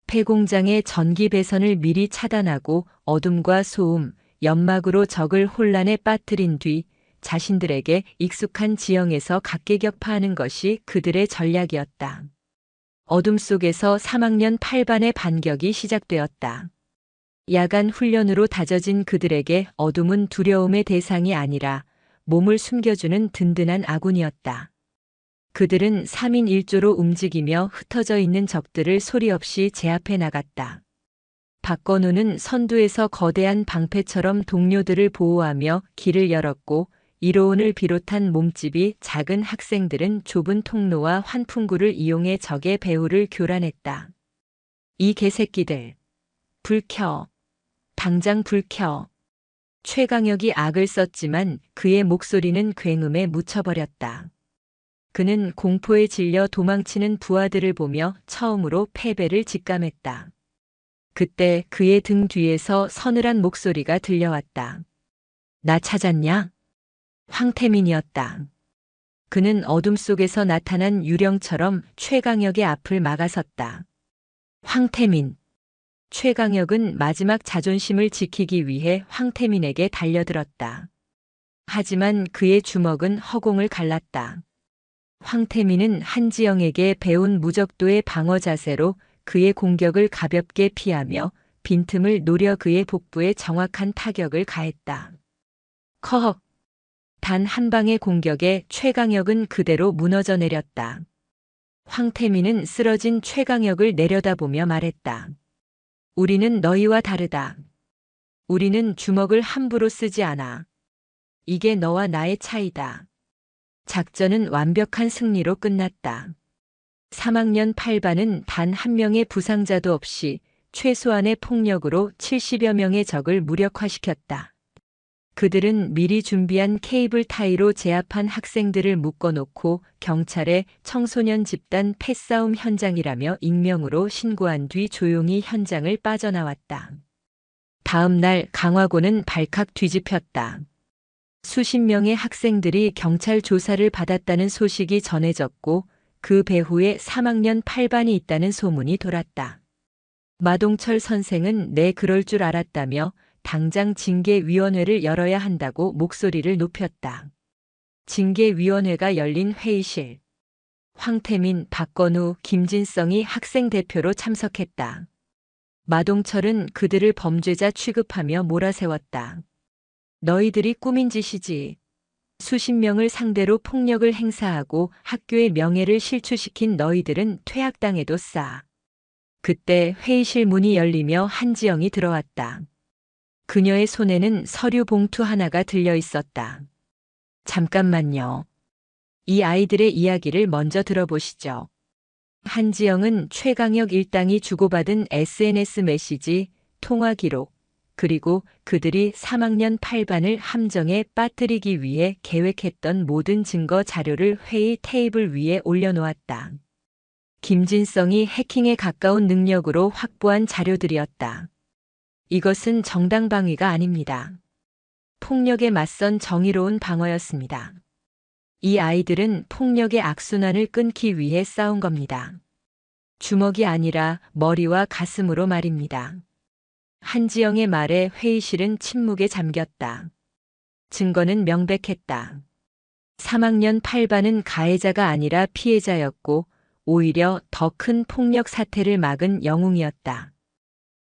폐공장의 전기 배선을 미리 차단하고 어둠과 소음, 연막으로 적을 혼란에 빠뜨린 뒤 자신들에게 익숙한 지형에서 각계격파하는 것이 그들의 전략이었다. 어둠 속에서 3학년 8반의 반격이 시작되었다. 야간 훈련으로 다져진 그들에게 어둠은 두려움의 대상이 아니라 몸을 숨겨주는 든든한 아군이었다. 그들은 3인 1조로 움직이며 흩어져 있는 적들을 소리 없이 제압해 나갔다. 박건우는 선두에서 거대한 방패처럼 동료들을 보호하며 길을 열었고 이로운을 비롯한 몸집이 작은 학생들은 좁은 통로와 환풍구를 이용해 적의 배후를 교란했다. 이 개새끼들. 불 켜. 당장 불 켜. 최강혁이 악을 썼지만 그의 목소리는 굉음에 묻혀버렸다. 그는 공포에 질려 도망치는 부하들을 보며 처음으로 패배를 직감했다. 그때 그의 등 뒤에서 서늘한 목소리가 들려왔다. 나 찾았냐? 황태민이었다. 그는 어둠 속에서 나타난 유령처럼 최강혁의 앞을 막아섰다. 황태민. 최강혁은 마지막 자존심을 지키기 위해 황태민에게 달려들었다. 하지만 그의 주먹은 허공을 갈랐다. 황태민은 한지영에게 배운 무적도의 방어 자세로 그의 공격을 가볍게 피하며 빈틈을 노려 그의 복부에 정확한 타격을 가했다. 커! 단 한 방의 공격에 최강혁은 그대로 무너져 내렸다. 황태민은 쓰러진 최강혁을 내려다보며 말했다. 우리는 너희와 다르다. 우리는 주먹을 함부로 쓰지 않아. 이게 너와 나의 차이다. 작전은 완벽한 승리로 끝났다. 3학년 8반은 단 한 명의 부상자도 없이 최소한의 폭력으로 70여 명의 적을 무력화시켰다. 그들은 미리 준비한 케이블 타이로 제압한 학생들을 묶어놓고 경찰에 청소년 집단 패싸움 현장이라며 익명으로 신고한 뒤 조용히 현장을 빠져나왔다. 다음 날 강화고는 발칵 뒤집혔다. 수십 명의 학생들이 경찰 조사를 받았다는 소식이 전해졌고 그 배후에 3학년 8반이 있다는 소문이 돌았다. 마동철 선생은 내 그럴 줄 알았다며 당장 징계위원회를 열어야 한다고 목소리를 높였다. 징계위원회가 열린 회의실. 황태민, 박건우, 김진성이 학생 대표로 참석했다. 마동철은 그들을 범죄자 취급하며 몰아세웠다. 너희들이 꾸민 짓이지. 수십 명을 상대로 폭력을 행사하고 학교의 명예를 실추시킨 너희들은 퇴학당해도 싸. 그때 회의실 문이 열리며 한지영이 들어왔다. 그녀의 손에는 서류 봉투 하나가 들려 있었다. 잠깐만요. 이 아이들의 이야기를 먼저 들어보시죠. 한지영은 최강혁 일당이 주고받은 SNS 메시지, 통화 기록, 그리고 그들이 3학년 8반을 함정에 빠뜨리기 위해 계획했던 모든 증거 자료를 회의 테이블 위에 올려놓았다. 김진성이 해킹에 가까운 능력으로 확보한 자료들이었다. 이것은 정당방위가 아닙니다. 폭력에 맞선 정의로운 방어였습니다. 이 아이들은 폭력의 악순환을 끊기 위해 싸운 겁니다. 주먹이 아니라 머리와 가슴으로 말입니다. 한지영의 말에 회의실은 침묵에 잠겼다. 증거는 명백했다. 3학년 8반은 가해자가 아니라 피해자였고 오히려 더 큰 폭력 사태를 막은 영웅이었다.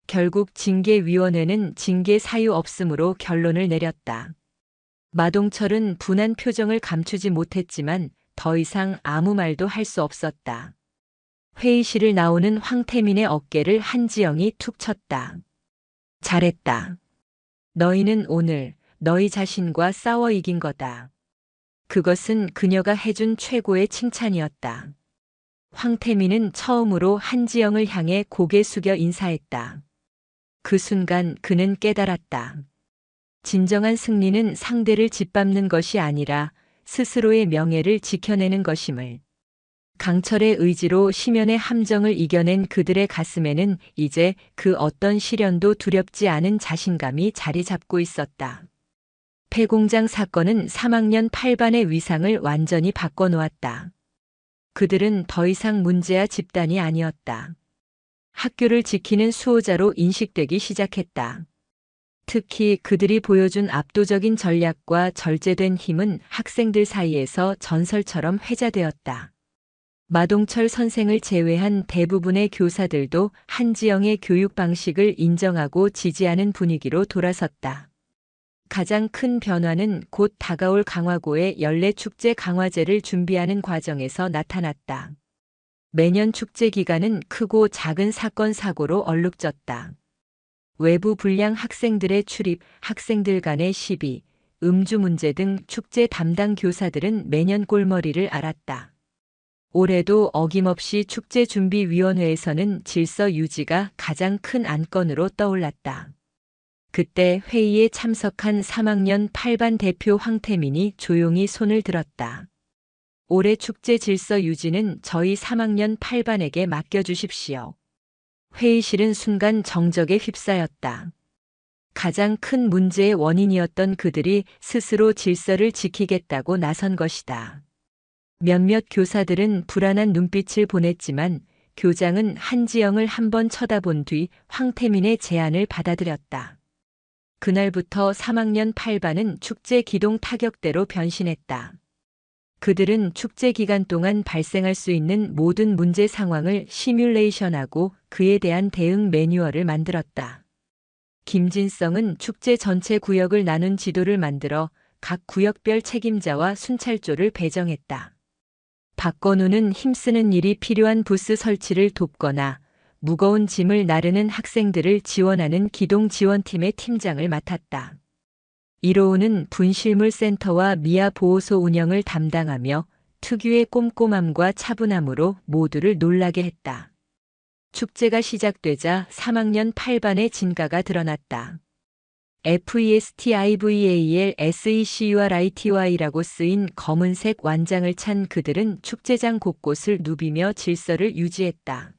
결국 징계위원회는 징계 사유 없음으로 결론을 내렸다. 마동철은 분한 표정을 감추지 못했지만 더 이상 아무 말도 할 수 없었다. 회의실을 나오는 황태민의 어깨를 한지영이 툭 쳤다. 잘했다. 너희는 오늘 너희 자신과 싸워 이긴 거다. 그것은 그녀가 해준 최고의 칭찬이었다. 황태민은 처음으로 한지영을 향해 고개 숙여 인사했다. 그 순간 그는 깨달았다. 진정한 승리는 상대를 짓밟는 것이 아니라 스스로의 명예를 지켜내는 것임을. 강철의 의지로 심연의 함정을 이겨낸 그들의 가슴에는 이제 그 어떤 시련도 두렵지 않은 자신감이 자리 잡고 있었다. 폐공장 사건은 3학년 8반의 위상을 완전히 바꿔놓았다. 그들은 더 이상 문제아 집단이 아니었다. 학교를 지키는 수호자로 인식되기 시작했다. 특히 그들이 보여준 압도적인 전략과 절제된 힘은 학생들 사이에서 전설처럼 회자되었다. 마동철 선생을 제외한 대부분의 교사들도 한지영의 교육 방식을 인정하고 지지하는 분위기로 돌아섰다. 가장 큰 변화는 곧 다가올 강화고의 연례축제 강화제를 준비하는 과정에서 나타났다. 매년 축제 기간은 크고 작은 사건 사고로 얼룩졌다. 외부 불량 학생들의 출입, 학생들 간의 시비, 음주 문제 등 축제 담당 교사들은 매년 꼴머리를 앓았다. 올해도 어김없이 축제준비위원회에서는 질서 유지가 가장 큰 안건으로 떠올랐다. 그때 회의에 참석한 3학년 8반 대표 황태민이 조용히 손을 들었다. 올해 축제 질서 유지는 저희 3학년 8반에게 맡겨주십시오. 회의실은 순간 정적에 휩싸였다. 가장 큰 문제의 원인이었던 그들이 스스로 질서를 지키겠다고 나선 것이다. 몇몇 교사들은 불안한 눈빛을 보냈지만 교장은 한지영을 한번 쳐다본 뒤 황태민의 제안을 받아들였다. 그날부터 3학년 8반은 축제 기동 타격대로 변신했다. 그들은 축제 기간 동안 발생할 수 있는 모든 문제 상황을 시뮬레이션하고 그에 대한 대응 매뉴얼을 만들었다. 김진성은 축제 전체 구역을 나눈 지도를 만들어 각 구역별 책임자와 순찰조를 배정했다. 박건우는 힘쓰는 일이 필요한 부스 설치를 돕거나 무거운 짐을 나르는 학생들을 지원하는 기동지원팀의 팀장을 맡았다. 이로우는 분실물 센터와 미아 보호소 운영을 담당하며 특유의 꼼꼼함과 차분함으로 모두를 놀라게 했다. 축제가 시작되자 3학년 8반의 진가가 드러났다. FESTIVAL SECURITY라고 쓰인 검은색 완장을 찬 그들은 축제장 곳곳을 누비며 질서를 유지했다.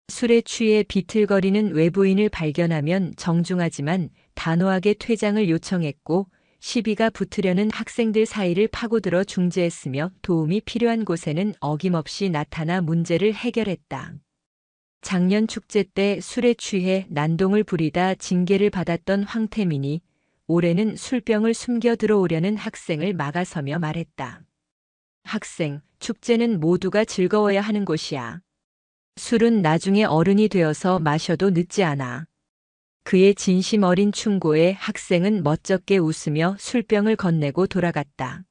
술에 취해 비틀거리는 외부인을 발견하면 정중하지만 단호하게 퇴장을 요청했고 시비가 붙으려는 학생들 사이를 파고들어 중재했으며 도움이 필요한 곳에는 어김없이 나타나 문제를 해결했다. 작년 축제 때 술에 취해 난동을 부리다 징계를 받았던 황태민이 올해는 술병을 숨겨 들어오려는 학생을 막아서며 말했다. 학생, 축제는 모두가 즐거워야 하는 곳이야. 술은 나중에 어른이 되어서 마셔도 늦지 않아. 그의 진심 어린 충고에 학생은 멋쩍게 웃으며 술병을 건네고 돌아갔다.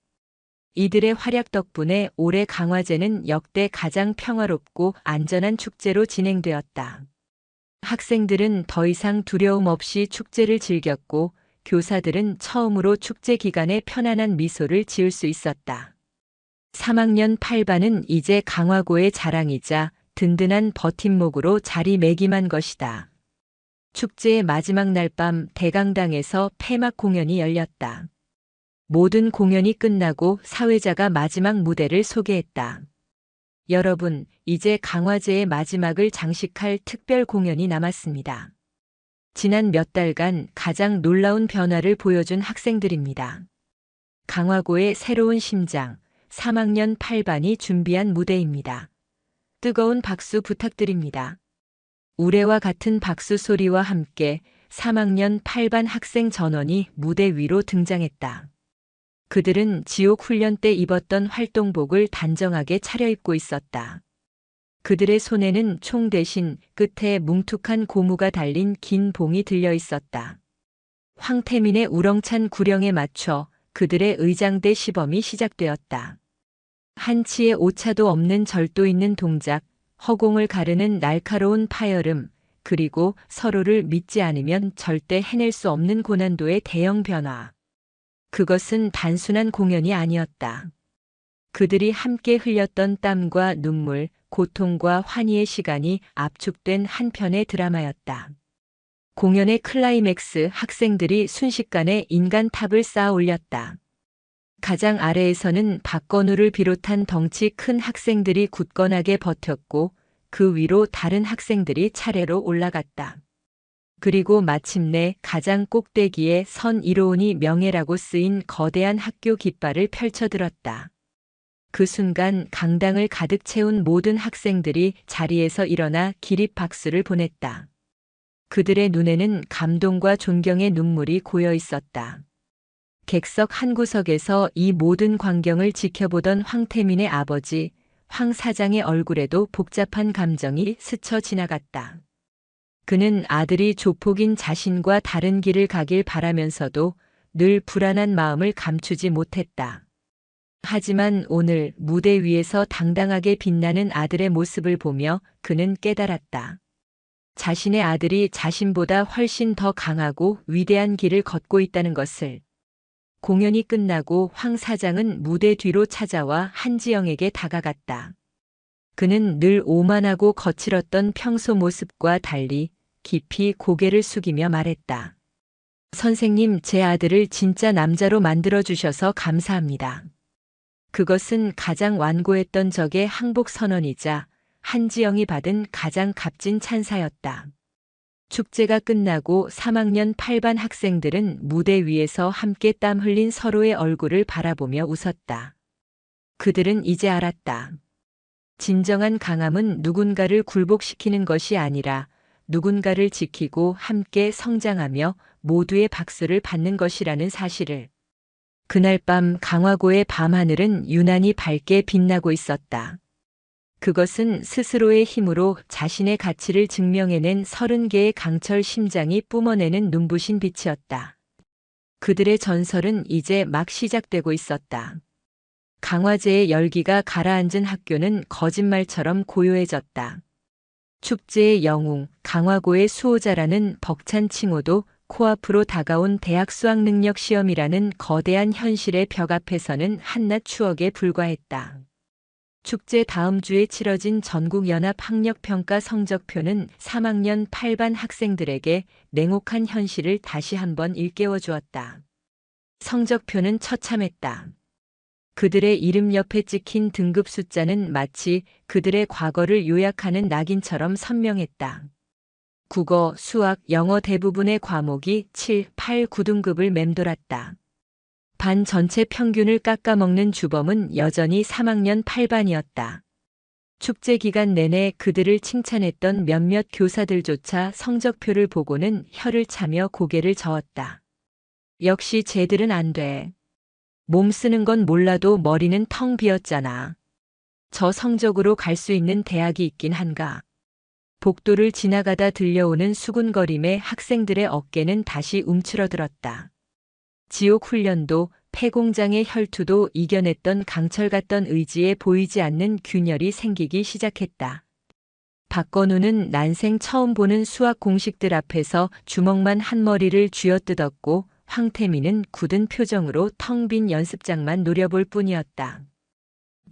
이들의 활약 덕분에 올해 강화제는 역대 가장 평화롭고 안전한 축제로 진행되었다. 학생들은 더 이상 두려움 없이 축제를 즐겼고 교사들은 처음으로 축제 기간에 편안한 미소를 지을 수 있었다. 3학년 8반은 이제 강화고의 자랑이자 든든한 버팀목으로 자리매김한 것이다. 축제의 마지막 날 밤 대강당에서 폐막 공연이 열렸다. 모든 공연이 끝나고 사회자가 마지막 무대를 소개했다. 여러분, 이제 강화제의 마지막을 장식할 특별 공연이 남았습니다. 지난 몇 달간 가장 놀라운 변화를 보여준 학생들입니다. 강화고의 새로운 심장, 3학년 8반이 준비한 무대입니다. 뜨거운 박수 부탁드립니다. 우레와 같은 박수 소리와 함께 3학년 8반 학생 전원이 무대 위로 등장했다. 그들은 지옥 훈련 때 입었던 활동복을 단정하게 차려입고 있었다. 그들의 손에는 총 대신 끝에 뭉툭한 고무가 달린 긴 봉이 들려 있었다. 황태민의 우렁찬 구령에 맞춰 그들의 의장대 시범이 시작되었다. 한치의 오차도 없는 절도 있는 동작, 허공을 가르는 날카로운 파열음, 그리고 서로를 믿지 않으면 절대 해낼 수 없는 고난도의 대형 변화. 그것은 단순한 공연이 아니었다. 그들이 함께 흘렸던 땀과 눈물, 고통과 환희의 시간이 압축된 한 편의 드라마였다. 공연의 클라이맥스, 학생들이 순식간에 인간탑을 쌓아 올렸다. 가장 아래에서는 박건우를 비롯한 덩치 큰 학생들이 굳건하게 버텼고 그 위로 다른 학생들이 차례로 올라갔다. 그리고 마침내 가장 꼭대기에 선 이로운이 명예라고 쓰인 거대한 학교 깃발을 펼쳐들었다. 그 순간 강당을 가득 채운 모든 학생들이 자리에서 일어나 기립 박수를 보냈다. 그들의 눈에는 감동과 존경의 눈물이 고여 있었다. 객석 한 구석에서 이 모든 광경을 지켜보던 황태민의 아버지, 황 사장의 얼굴에도 복잡한 감정이 스쳐 지나갔다. 그는 아들이 조폭인 자신과 다른 길을 가길 바라면서도 늘 불안한 마음을 감추지 못했다. 하지만 오늘 무대 위에서 당당하게 빛나는 아들의 모습을 보며 그는 깨달았다. 자신의 아들이 자신보다 훨씬 더 강하고 위대한 길을 걷고 있다는 것을. 공연이 끝나고 황 사장은 무대 뒤로 찾아와 한지영에게 다가갔다. 그는 늘 오만하고 거칠었던 평소 모습과 달리 깊이 고개를 숙이며 말했다. 선생님, 제 아들을 진짜 남자로 만들어주셔서 감사합니다. 그것은 가장 완고했던 적의 항복 선언이자 한지영이 받은 가장 값진 찬사였다. 축제가 끝나고 3학년 8반 학생들은 무대 위에서 함께 땀 흘린 서로의 얼굴을 바라보며 웃었다. 그들은 이제 알았다. 진정한 강함은 누군가를 굴복시키는 것이 아니라 누군가를 지키고 함께 성장하며 모두의 박수를 받는 것이라는 사실을. 그날 밤 강화고의 밤하늘은 유난히 밝게 빛나고 있었다. 그것은 스스로의 힘으로 자신의 가치를 증명해낸 30개의 강철 심장이 뿜어내는 눈부신 빛이었다. 그들의 전설은 이제 막 시작되고 있었다. 강화제의 열기가 가라앉은 학교는 거짓말처럼 고요해졌다. 축제의 영웅, 강화고의 수호자라는 벅찬 칭호도 코앞으로 다가온 대학 수학능력 시험이라는 거대한 현실의 벽 앞에서는 한낱 추억에 불과했다. 축제 다음 주에 치러진 전국연합학력평가 성적표는 3학년 8반 학생들에게 냉혹한 현실을 다시 한번 일깨워 주었다. 성적표는 처참했다. 그들의 이름 옆에 찍힌 등급 숫자는 마치 그들의 과거를 요약하는 낙인처럼 선명했다. 국어, 수학, 영어 대부분의 과목이 7, 8, 9등급을 맴돌았다. 반 전체 평균을 깎아먹는 주범은 여전히 3학년 8반이었다. 축제 기간 내내 그들을 칭찬했던 몇몇 교사들조차 성적표를 보고는 혀를 차며 고개를 저었다. 역시 쟤들은 안 돼. 몸 쓰는 건 몰라도 머리는 텅 비었잖아. 저 성적으로 갈 수 있는 대학이 있긴 한가. 복도를 지나가다 들려오는 수군거림에 학생들의 어깨는 다시 움츠러들었다. 지옥 훈련도 폐공장의 혈투도 이겨냈던 강철 같던 의지에 보이지 않는 균열이 생기기 시작했다. 박건우는 난생 처음 보는 수학 공식들 앞에서 주먹만 한 머리를 쥐어뜯었고 황태민은 굳은 표정으로 텅 빈 연습장만 노려볼 뿐이었다.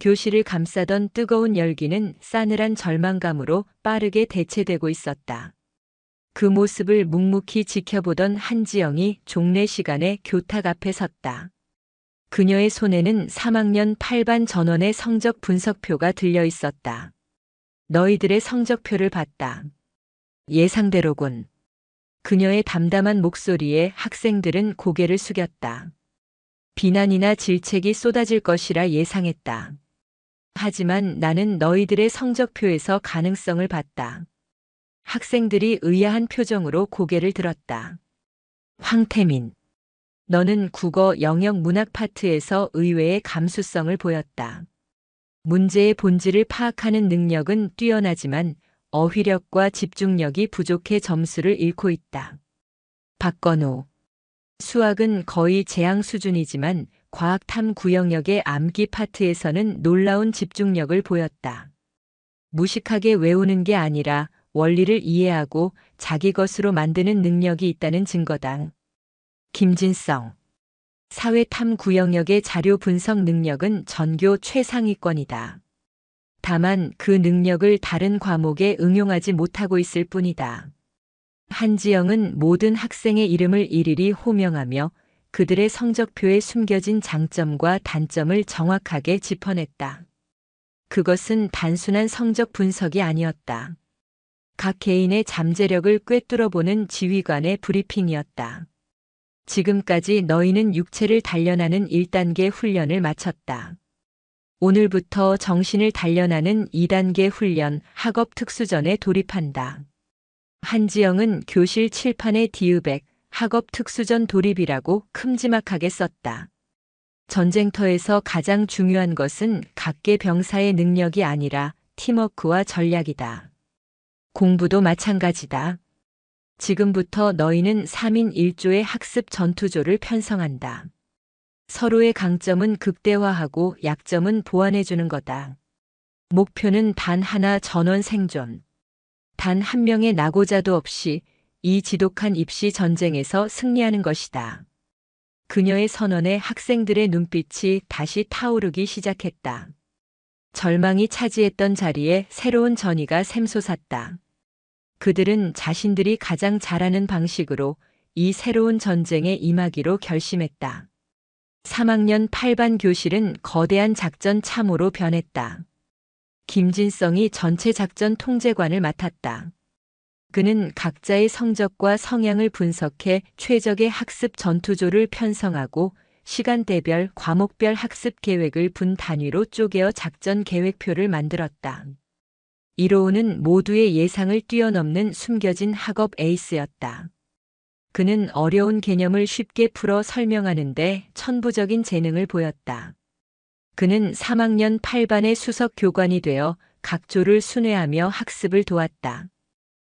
교실을 감싸던 뜨거운 열기는 싸늘한 절망감으로 빠르게 대체되고 있었다. 그 모습을 묵묵히 지켜보던 한지영이 종례 시간에 교탁 앞에 섰다. 그녀의 손에는 3학년 8반 전원의 성적 분석표가 들려 있었다. 너희들의 성적표를 봤다. 예상대로군. 그녀의 담담한 목소리에 학생들은 고개를 숙였다. 비난이나 질책이 쏟아질 것이라 예상했다. 하지만 나는 너희들의 성적표에서 가능성을 봤다. 학생들이 의아한 표정으로 고개를 들었다. 황태민, 너는 국어 영역 문학 파트에서 의외의 감수성을 보였다. 문제의 본질을 파악하는 능력은 뛰어나지만 어휘력과 집중력이 부족해 점수를 잃고 있다. 박건우. 수학은 거의 재앙 수준이지만 과학 탐구 영역의 암기 파트에서는 놀라운 집중력을 보였다. 무식하게 외우는 게 아니라 원리를 이해하고 자기 것으로 만드는 능력이 있다는 증거다. 김진성. 사회 탐구 영역의 자료 분석 능력은 전교 최상위권이다. 다만 그 능력을 다른 과목에 응용하지 못하고 있을 뿐이다. 한지영은 모든 학생의 이름을 일일이 호명하며 그들의 성적표에 숨겨진 장점과 단점을 정확하게 짚어냈다. 그것은 단순한 성적 분석이 아니었다. 각 개인의 잠재력을 꿰뚫어보는 지휘관의 브리핑이었다. 지금까지 너희는 육체를 단련하는 1단계 훈련을 마쳤다. 오늘부터 정신을 단련하는 2단계 훈련 학업 특수전에 돌입한다. 한지영은 교실 칠판에 디으백 학업 특수전 돌입이라고 큼지막하게 썼다. 전쟁터에서 가장 중요한 것은 각계 병사의 능력이 아니라 팀워크와 전략이다. 공부도 마찬가지다. 지금부터 너희는 3인 1조의 학습 전투조를 편성한다. 서로의 강점은 극대화하고 약점은 보완해주는 거다. 목표는 단 하나 전원 생존. 단 한 명의 낙오자도 없이 이 지독한 입시 전쟁에서 승리하는 것이다. 그녀의 선언에 학생들의 눈빛이 다시 타오르기 시작했다. 절망이 차지했던 자리에 새로운 전의가 샘솟았다. 그들은 자신들이 가장 잘하는 방식으로 이 새로운 전쟁에 임하기로 결심했다. 3학년 8반 교실은 거대한 작전 참호로 변했다. 김진성이 전체 작전 통제관을 맡았다. 그는 각자의 성적과 성향을 분석해 최적의 학습 전투조를 편성하고 시간대별, 과목별 학습 계획을 분 단위로 쪼개어 작전 계획표를 만들었다. 이로우는 모두의 예상을 뛰어넘는 숨겨진 학업 에이스였다. 그는 어려운 개념을 쉽게 풀어 설명하는데 천부적인 재능을 보였다. 그는 3학년 8반의 수석 교관이 되어 각 조를 순회하며 학습을 도왔다.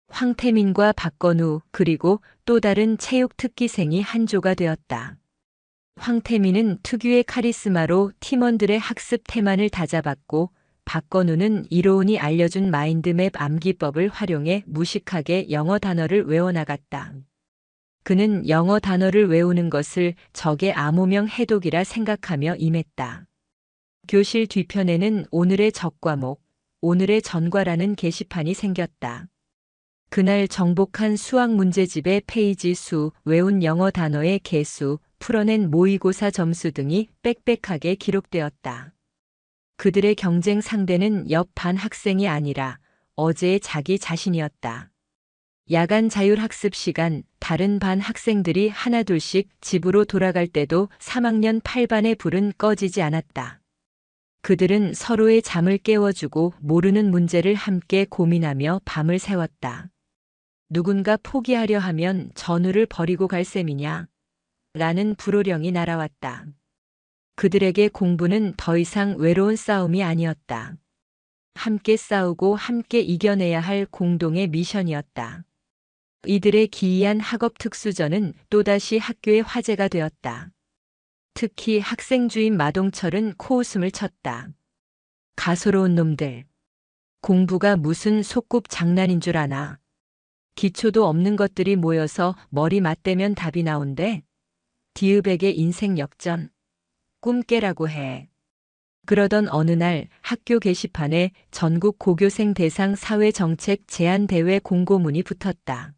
황태민과 박건우 그리고 또 다른 체육 특기생이 한 조가 되었다. 황태민은 특유의 카리스마로 팀원들의 학습 태만을 다잡았고 박건우는 이로운이 알려준 마인드맵 암기법을 활용해 무식하게 영어 단어를 외워나갔다. 그는 영어 단어를 외우는 것을 적의 암호명 해독이라 생각하며 임했다. 교실 뒤편에는 오늘의 적과목, 오늘의 전과라는 게시판이 생겼다. 그날 정복한 수학 문제집의 페이지 수, 외운 영어 단어의 개수, 풀어낸 모의고사 점수 등이 빽빽하게 기록되었다. 그들의 경쟁 상대는 옆 반 학생이 아니라 어제의 자기 자신이었다. 야간 자율학습 시간, 다른 반 학생들이 하나둘씩 집으로 돌아갈 때도 3학년 8반의 불은 꺼지지 않았다. 그들은 서로의 잠을 깨워주고 모르는 문제를 함께 고민하며 밤을 새웠다. 누군가 포기하려 하면 전우를 버리고 갈 셈이냐? 라는 불호령이 날아왔다. 그들에게 공부는 더 이상 외로운 싸움이 아니었다. 함께 싸우고 함께 이겨내야 할 공동의 미션이었다. 이들의 기이한 학업 특수전은 또다시 학교의 화제가 되었다. 특히 학생 주임 마동철은 코웃음을 쳤다. 가소로운 놈들. 공부가 무슨 속꿉 장난인 줄 아나. 기초도 없는 것들이 모여서 머리 맞대면 답이 나온대. 디으백의 인생 역전. 꿈 깨라고 해. 그러던 어느 날 학교 게시판에 전국 고교생 대상 사회정책 제안대회 공고문이 붙었다.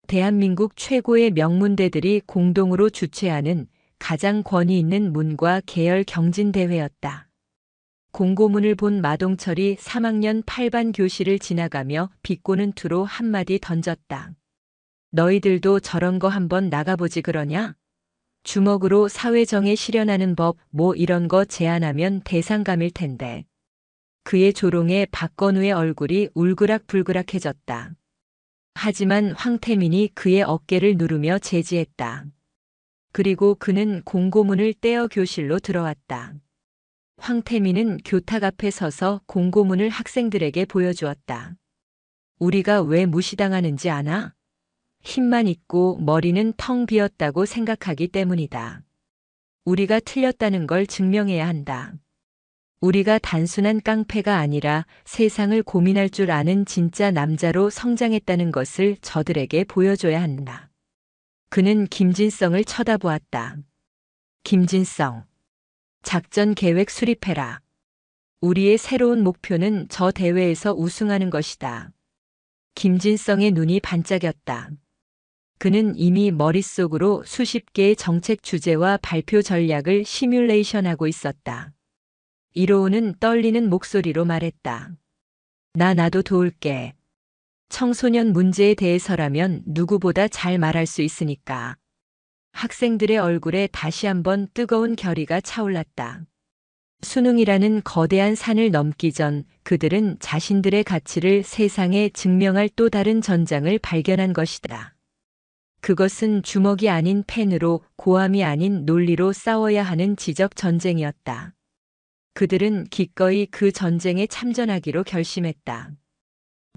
대한민국 최고의 명문대들이 공동으로 주최하는 가장 권위 있는 문과 계열 경진대회였다. 공고문을 본 마동철이 3학년 8반 교실을 지나가며 비꼬는 투로 한마디 던졌다. 너희들도 저런 거 한번 나가보지 그러냐? 주먹으로 사회정에 실현하는 법 뭐 이런 거 제안하면 대상감일 텐데. 그의 조롱에 박건우의 얼굴이 울그락불그락해졌다. 하지만 황태민이 그의 어깨를 누르며 제지했다. 그리고 그는 공고문을 떼어 교실로 들어왔다. 황태민은 교탁 앞에 서서 공고문을 학생들에게 보여주었다. 우리가 왜 무시당하는지 아나? 힘만 있고 머리는 텅 비었다고 생각하기 때문이다. 우리가 틀렸다는 걸 증명해야 한다. 우리가 단순한 깡패가 아니라 세상을 고민할 줄 아는 진짜 남자로 성장했다는 것을 저들에게 보여줘야 한다. 그는 김진성을 쳐다보았다. 김진성. 작전 계획 수립해라. 우리의 새로운 목표는 저 대회에서 우승하는 것이다. 김진성의 눈이 반짝였다. 그는 이미 머릿속으로 수십 개의 정책 주제와 발표 전략을 시뮬레이션하고 있었다. 이로우는 떨리는 목소리로 말했다. 나도 도울게. 청소년 문제에 대해서라면 누구보다 잘 말할 수 있으니까. 학생들의 얼굴에 다시 한번 뜨거운 결의가 차올랐다. 수능이라는 거대한 산을 넘기 전 그들은 자신들의 가치를 세상에 증명할 또 다른 전장을 발견한 것이다. 그것은 주먹이 아닌 펜으로, 고함이 아닌 논리로 싸워야 하는 지적 전쟁이었다. 그들은 기꺼이 그 전쟁에 참전하기로 결심했다.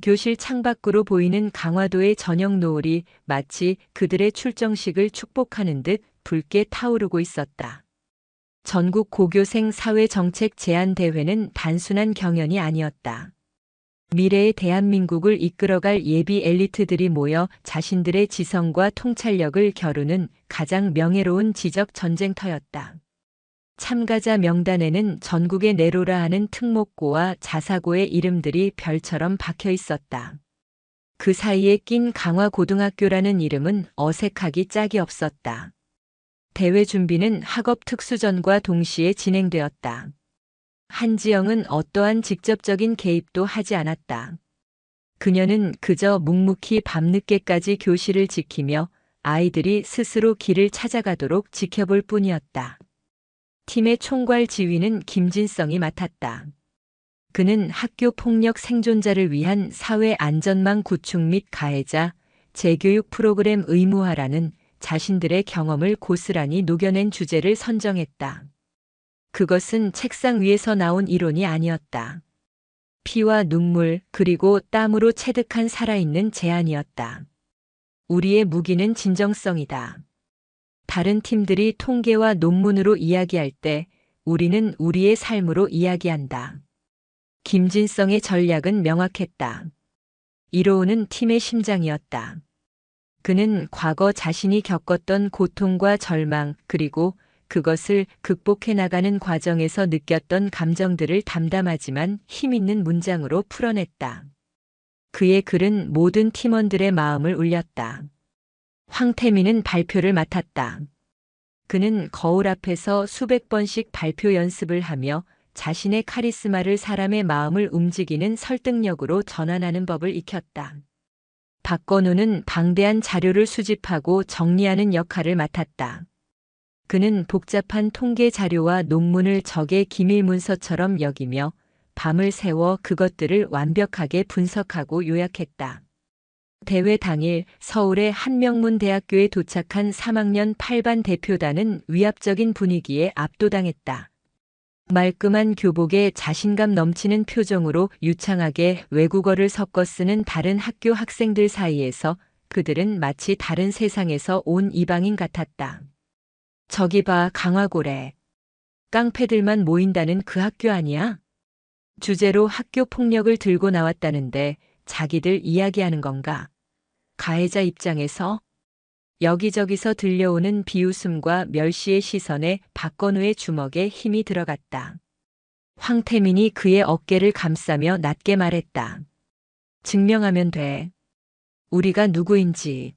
교실 창밖으로 보이는 강화도의 저녁 노을이 마치 그들의 출정식을 축복하는 듯 붉게 타오르고 있었다. 전국 고교생 사회정책 제안 대회는 단순한 경연이 아니었다. 미래의 대한민국을 이끌어갈 예비 엘리트들이 모여 자신들의 지성과 통찰력을 겨루는 가장 명예로운 지적 전쟁터였다. 참가자 명단에는 전국의 내로라 하는 특목고와 자사고의 이름들이 별처럼 박혀 있었다. 그 사이에 낀 강화고등학교라는 이름은 어색하기 짝이 없었다. 대회 준비는 학업 특수전과 동시에 진행되었다. 한지영은 어떠한 직접적인 개입도 하지 않았다. 그녀는 그저 묵묵히 밤늦게까지 교실을 지키며 아이들이 스스로 길을 찾아가도록 지켜볼 뿐이었다. 팀의 총괄 지휘는 김진성이 맡았다. 그는 학교 폭력 생존자를 위한 사회 안전망 구축 및 가해자 재교육 프로그램 의무화라는 자신들의 경험을 고스란히 녹여낸 주제를 선정했다. 그것은 책상 위에서 나온 이론이 아니었다. 피와 눈물 그리고 땀으로 체득한 살아있는 제안이었다. 우리의 무기는 진정성이다. 다른 팀들이 통계와 논문으로 이야기할 때 우리는 우리의 삶으로 이야기한다. 김진성의 전략은 명확했다. 이로우는 팀의 심장이었다. 그는 과거 자신이 겪었던 고통과 절망 그리고 그것을 극복해 나가는 과정에서 느꼈던 감정들을 담담하지만 힘있는 문장으로 풀어냈다. 그의 글은 모든 팀원들의 마음을 울렸다. 황태민은 발표를 맡았다. 그는 거울 앞에서 수백 번씩 발표 연습을 하며 자신의 카리스마를 사람의 마음을 움직이는 설득력으로 전환하는 법을 익혔다. 박건우는 방대한 자료를 수집하고 정리하는 역할을 맡았다. 그는 복잡한 통계 자료와 논문을 적의 기밀 문서처럼 여기며 밤을 새워 그것들을 완벽하게 분석하고 요약했다. 대회 당일 서울의 한명문대학교에 도착한 3학년 8반 대표단은 위압적인 분위기에 압도당했다. 말끔한 교복에 자신감 넘치는 표정으로 유창하게 외국어를 섞어 쓰는 다른 학교 학생들 사이에서 그들은 마치 다른 세상에서 온 이방인 같았다. 저기 봐, 강화고래. 깡패들만 모인다는 그 학교 아니야? 주제로 학교 폭력을 들고 나왔다는데 자기들 이야기하는 건가? 가해자 입장에서 여기저기서 들려오는 비웃음과 멸시의 시선에 박건우의 주먹에 힘이 들어갔다. 황태민이 그의 어깨를 감싸며 낮게 말했다. 증명하면 돼. 우리가 누구인지.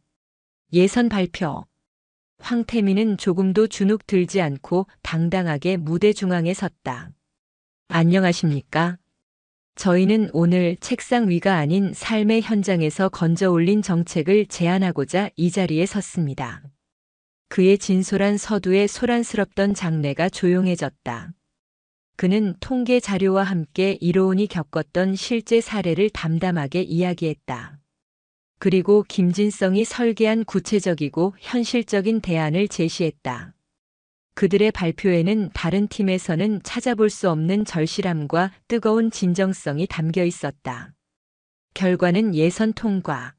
예선 발표. 황태민은 조금도 주눅 들지 않고 당당하게 무대 중앙에 섰다. 안녕하십니까? 저희는 오늘 책상 위가 아닌 삶의 현장에서 건져 올린 정책을 제안하고자 이 자리에 섰습니다. 그의 진솔한 서두에 소란스럽던 장내가 조용해졌다. 그는 통계 자료와 함께 이로운이 겪었던 실제 사례를 담담하게 이야기했다. 그리고 김진성이 설계한 구체적이고 현실적인 대안을 제시했다. 그들의 발표에는 다른 팀에서는 찾아볼 수 없는 절실함과 뜨거운 진정성이 담겨 있었다. 결과는 예선 통과.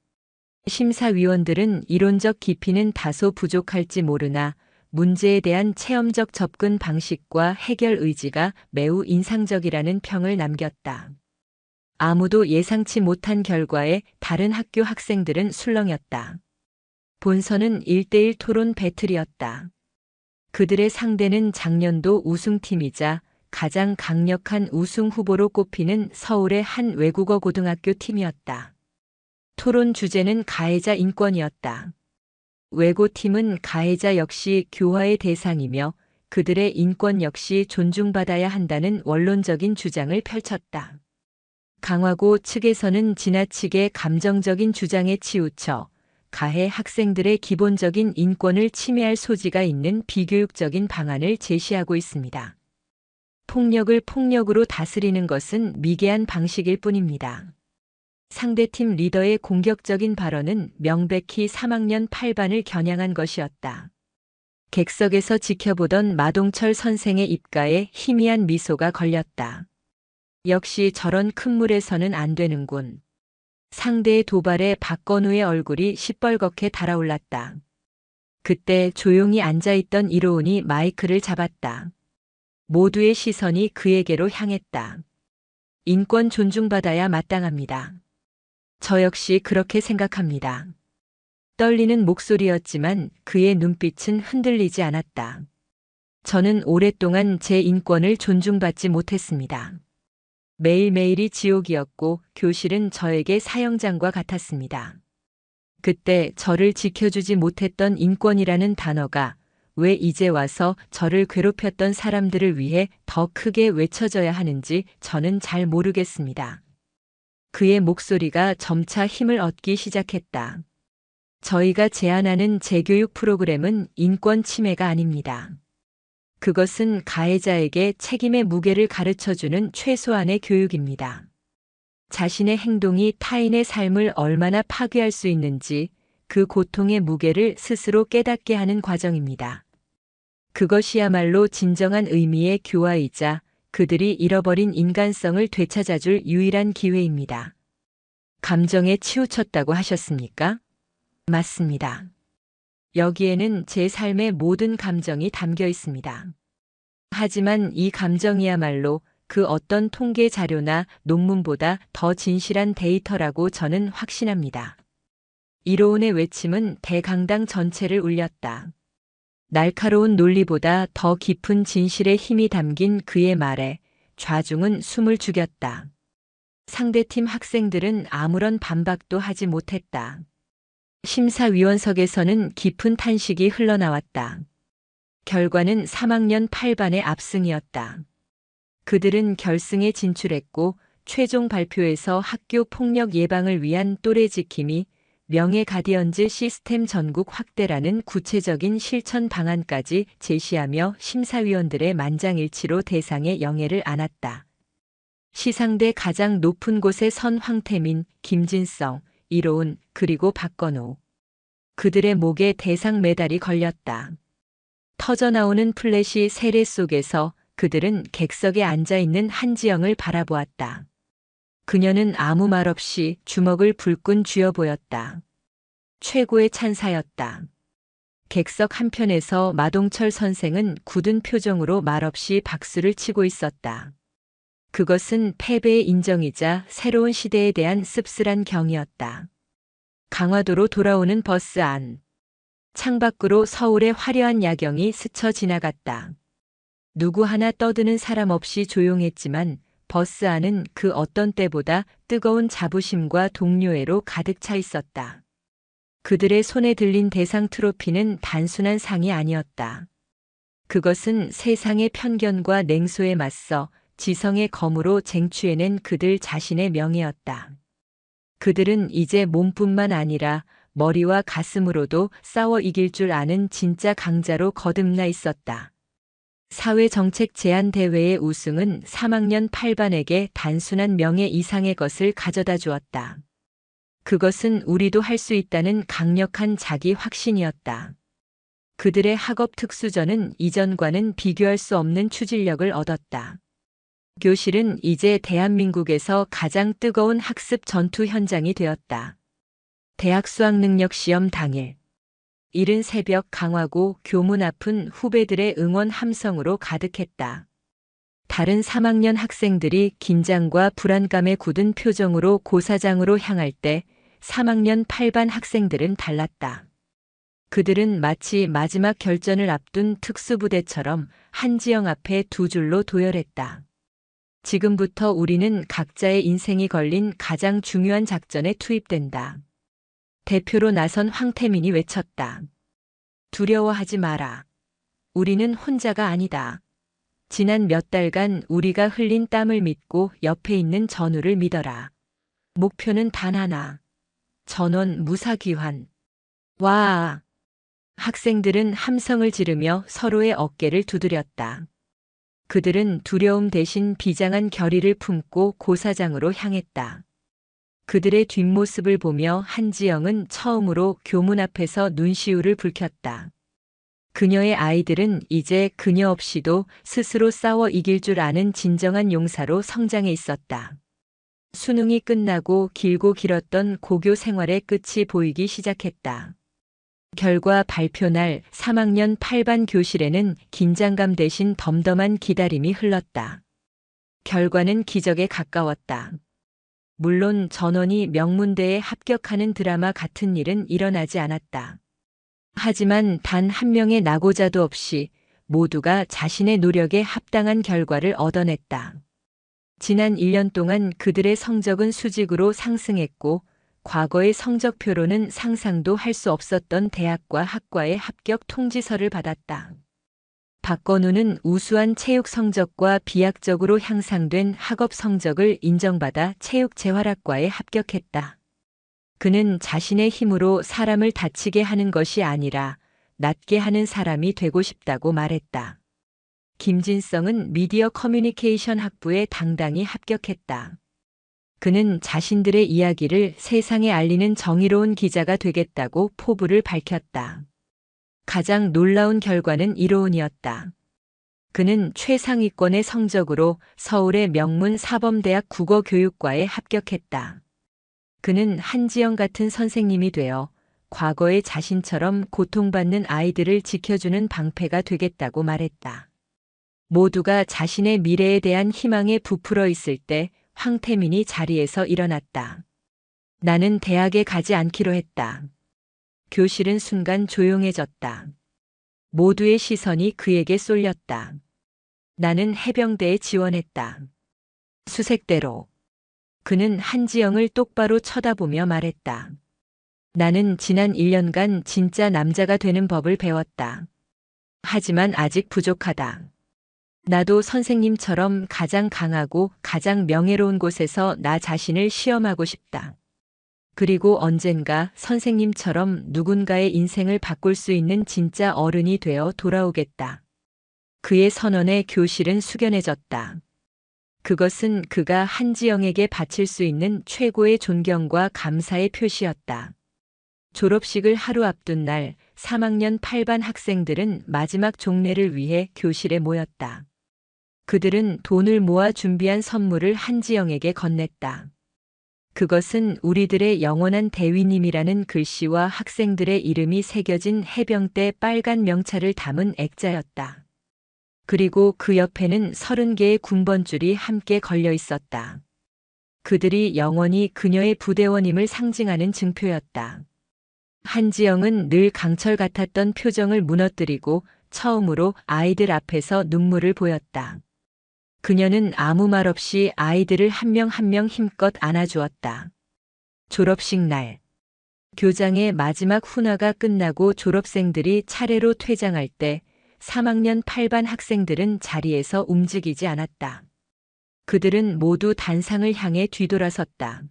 심사위원들은 이론적 깊이는 다소 부족할지 모르나 문제에 대한 체험적 접근 방식과 해결 의지가 매우 인상적이라는 평을 남겼다. 아무도 예상치 못한 결과에 다른 학교 학생들은 술렁였다. 본선은 1대1 토론 배틀이었다. 그들의 상대는 작년도 우승팀이자 가장 강력한 우승 후보로 꼽히는 서울의 한 외국어 고등학교 팀이었다. 토론 주제는 가해자 인권이었다. 외고팀은 가해자 역시 교화의 대상이며 그들의 인권 역시 존중받아야 한다는 원론적인 주장을 펼쳤다. 강화고 측에서는 지나치게 감정적인 주장에 치우쳐 가해 학생들의 기본적인 인권을 침해할 소지가 있는 비교육적인 방안을 제시하고 있습니다. 폭력을 폭력으로 다스리는 것은 미개한 방식일 뿐입니다. 상대팀 리더의 공격적인 발언은 명백히 3학년 8반을 겨냥한 것이었다. 객석에서 지켜보던 마동철 선생의 입가에 희미한 미소가 걸렸다. 역시 저런 큰 물에서는 안 되는군. 상대의 도발에 박건우의 얼굴이 시뻘겋게 달아올랐다. 그때 조용히 앉아있던 이로운이 마이크를 잡았다. 모두의 시선이 그에게로 향했다. 인권 존중받아야 마땅합니다. 저 역시 그렇게 생각합니다. 떨리는 목소리였지만 그의 눈빛은 흔들리지 않았다. 저는 오랫동안 제 인권을 존중받지 못했습니다. 매일매일이 지옥이었고 교실은 저에게 사형장과 같았습니다. 그때 저를 지켜주지 못했던 인권이라는 단어가 왜 이제 와서 저를 괴롭혔던 사람들을 위해 더 크게 외쳐져야 하는지 저는 잘 모르겠습니다. 그의 목소리가 점차 힘을 얻기 시작했다. 저희가 제안하는 재교육 프로그램은 인권 침해가 아닙니다. 그것은 가해자에게 책임의 무게를 가르쳐주는 최소한의 교육입니다. 자신의 행동이 타인의 삶을 얼마나 파괴할 수 있는지 그 고통의 무게를 스스로 깨닫게 하는 과정입니다. 그것이야말로 진정한 의미의 교화이자 그들이 잃어버린 인간성을 되찾아줄 유일한 기회입니다. 감정에 치우쳤다고 하셨습니까? 맞습니다. 여기에는 제 삶의 모든 감정이 담겨 있습니다. 하지만 이 감정이야말로 그 어떤 통계 자료나 논문보다 더 진실한 데이터라고 저는 확신합니다. 이로운의 외침은 대강당 전체를 울렸다. 날카로운 논리보다 더 깊은 진실의 힘이 담긴 그의 말에 좌중은 숨을 죽였다. 상대팀 학생들은 아무런 반박도 하지 못했다. 심사위원석에서는 깊은 탄식이 흘러나왔다. 결과는 3학년 8반의 압승이었다. 그들은 결승에 진출했고 최종 발표에서 학교 폭력 예방을 위한 또래 지킴이 명예 가디언즈 시스템 전국 확대라는 구체적인 실천 방안까지 제시하며 심사위원들의 만장일치로 대상의 영예를 안았다. 시상대 가장 높은 곳에 선 황태민, 김진성, 이로운, 그리고 박건우. 그들의 목에 대상 메달이 걸렸다. 터져나오는 플래시 세례 속에서 그들은 객석에 앉아있는 한지영을 바라보았다. 그녀는 아무 말 없이 주먹을 불끈 쥐어 보였다. 최고의 찬사였다. 객석 한편에서 마동철 선생은 굳은 표정으로 말없이 박수를 치고 있었다. 그것은 패배의 인정이자 새로운 시대에 대한 씁쓸한 경이었다. 강화도로 돌아오는 버스 안. 창밖으로 서울의 화려한 야경이 스쳐 지나갔다. 누구 하나 떠드는 사람 없이 조용했지만 버스 안은 그 어떤 때보다 뜨거운 자부심과 동료애로 가득 차 있었다. 그들의 손에 들린 대상 트로피는 단순한 상이 아니었다. 그것은 세상의 편견과 냉소에 맞서 지성의 검으로 쟁취해낸 그들 자신의 명예였다. 그들은 이제 몸뿐만 아니라 머리와 가슴으로도 싸워 이길 줄 아는 진짜 강자로 거듭나 있었다. 사회정책제안대회의 우승은 3학년 8반에게 단순한 명예 이상의 것을 가져다 주었다. 그것은 우리도 할 수 있다는 강력한 자기 확신이었다. 그들의 학업 특수전은 이전과는 비교할 수 없는 추진력을 얻었다. 교실은 이제 대한민국에서 가장 뜨거운 학습 전투 현장이 되었다. 대학 수학능력 시험 당일. 이른 새벽 강화고 교문 앞은 후배들의 응원 함성으로 가득했다. 다른 3학년 학생들이 긴장과 불안감에 굳은 표정으로 고사장으로 향할 때 3학년 8반 학생들은 달랐다. 그들은 마치 마지막 결전을 앞둔 특수부대처럼 한지영 앞에 두 줄로 도열했다. 지금부터 우리는 각자의 인생이 걸린 가장 중요한 작전에 투입된다. 대표로 나선 황태민이 외쳤다. 두려워하지 마라. 우리는 혼자가 아니다. 지난 몇 달간 우리가 흘린 땀을 믿고 옆에 있는 전우를 믿어라. 목표는 단 하나. 전원 무사귀환. 와! 학생들은 함성을 지르며 서로의 어깨를 두드렸다. 그들은 두려움 대신 비장한 결의를 품고 고사장으로 향했다. 그들의 뒷모습을 보며 한지영은 처음으로 교문 앞에서 눈시울을 붉혔다. 그녀의 아이들은 이제 그녀 없이도 스스로 싸워 이길 줄 아는 진정한 용사로 성장해 있었다. 수능이 끝나고 길고 길었던 고교 생활의 끝이 보이기 시작했다. 결과 발표 날 3학년 8반 교실에는 긴장감 대신 덤덤한 기다림이 흘렀다. 결과는 기적에 가까웠다. 물론 전원이 명문대에 합격하는 드라마 같은 일은 일어나지 않았다. 하지만 단 한 명의 낙오자도 없이 모두가 자신의 노력에 합당한 결과를 얻어냈다. 지난 1년 동안 그들의 성적은 수직으로 상승했고 과거의 성적표로는 상상도 할 수 없었던 대학과 학과의 합격 통지서를 받았다. 박건우는 우수한 체육 성적과 비약적으로 향상된 학업 성적을 인정받아 체육재활학과에 합격했다. 그는 자신의 힘으로 사람을 다치게 하는 것이 아니라 낫게 하는 사람이 되고 싶다고 말했다. 김진성은 미디어 커뮤니케이션 학부에 당당히 합격했다. 그는 자신들의 이야기를 세상에 알리는 정의로운 기자가 되겠다고 포부를 밝혔다. 가장 놀라운 결과는 이로운이었다. 그는 최상위권의 성적으로 서울의 명문 사범대학 국어교육과에 합격했다. 그는 한지영 같은 선생님이 되어 과거의 자신처럼 고통받는 아이들을 지켜주는 방패가 되겠다고 말했다. 모두가 자신의 미래에 대한 희망에 부풀어 있을 때 황태민이 자리에서 일어났다. 나는 대학에 가지 않기로 했다. 교실은 순간 조용해졌다. 모두의 시선이 그에게 쏠렸다. 나는 해병대에 지원했다. 수색대로. 그는 한지영을 똑바로 쳐다보며 말했다. 나는 지난 1년간 진짜 남자가 되는 법을 배웠다. 하지만 아직 부족하다. 나도 선생님처럼 가장 강하고 가장 명예로운 곳에서 나 자신을 시험하고 싶다. 그리고 언젠가 선생님처럼 누군가의 인생을 바꿀 수 있는 진짜 어른이 되어 돌아오겠다. 그의 선언에 교실은 숙연해졌다. 그것은 그가 한지영에게 바칠 수 있는 최고의 존경과 감사의 표시였다. 졸업식을 하루 앞둔 날 3학년 8반 학생들은 마지막 종례를 위해 교실에 모였다. 그들은 돈을 모아 준비한 선물을 한지영에게 건넸다. 그것은 우리들의 영원한 대위님이라는 글씨와 학생들의 이름이 새겨진 해병대 빨간 명찰을 담은 액자였다. 그리고 그 옆에는 30개의 군번줄이 함께 걸려 있었다. 그들이 영원히 그녀의 부대원임을 상징하는 증표였다. 한지영은 늘 강철 같았던 표정을 무너뜨리고 처음으로 아이들 앞에서 눈물을 보였다. 그녀는 아무 말 없이 아이들을 한 명 한 명 힘껏 안아주었다. 졸업식 날. 교장의 마지막 훈화가 끝나고 졸업생들이 차례로 퇴장할 때 3학년 8반 학생들은 자리에서 움직이지 않았다. 그들은 모두 단상을 향해 뒤돌아섰다.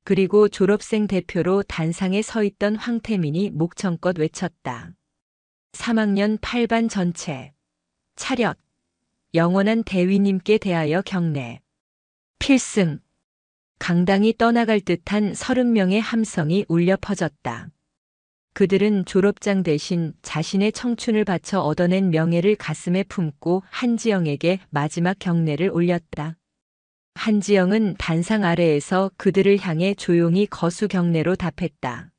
그리고 졸업생 대표로 단상에 서 있던 황태민이 목청껏 외쳤다. 3학년 8반 전체. 차렷. 영원한 대위님께 대하여 경례. 필승. 강당이 떠나갈 듯한 30명의 함성이 울려 퍼졌다. 그들은 졸업장 대신 자신의 청춘을 바쳐 얻어낸 명예를 가슴에 품고 한지영에게 마지막 경례를 올렸다. 한지영은 단상 아래에서 그들을 향해 조용히 거수 경례로 답했다.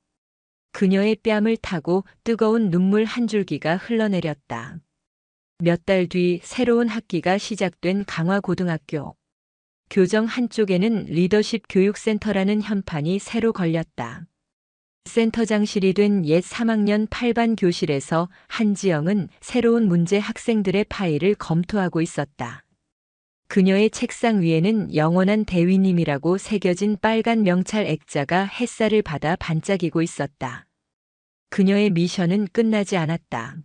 그녀의 뺨을 타고 뜨거운 눈물 한 줄기가 흘러내렸다. 몇 달 뒤 새로운 학기가 시작된 강화고등학교. 교정 한쪽에는 리더십 교육센터라는 현판이 새로 걸렸다. 센터장실이 된 옛 3학년 8반 교실에서 한지영은 새로운 문제 학생들의 파일을 검토하고 있었다. 그녀의 책상 위에는 영원한 대위님이라고 새겨진 빨간 명찰 액자가 햇살을 받아 반짝이고 있었다. 그녀의 미션은 끝나지 않았다.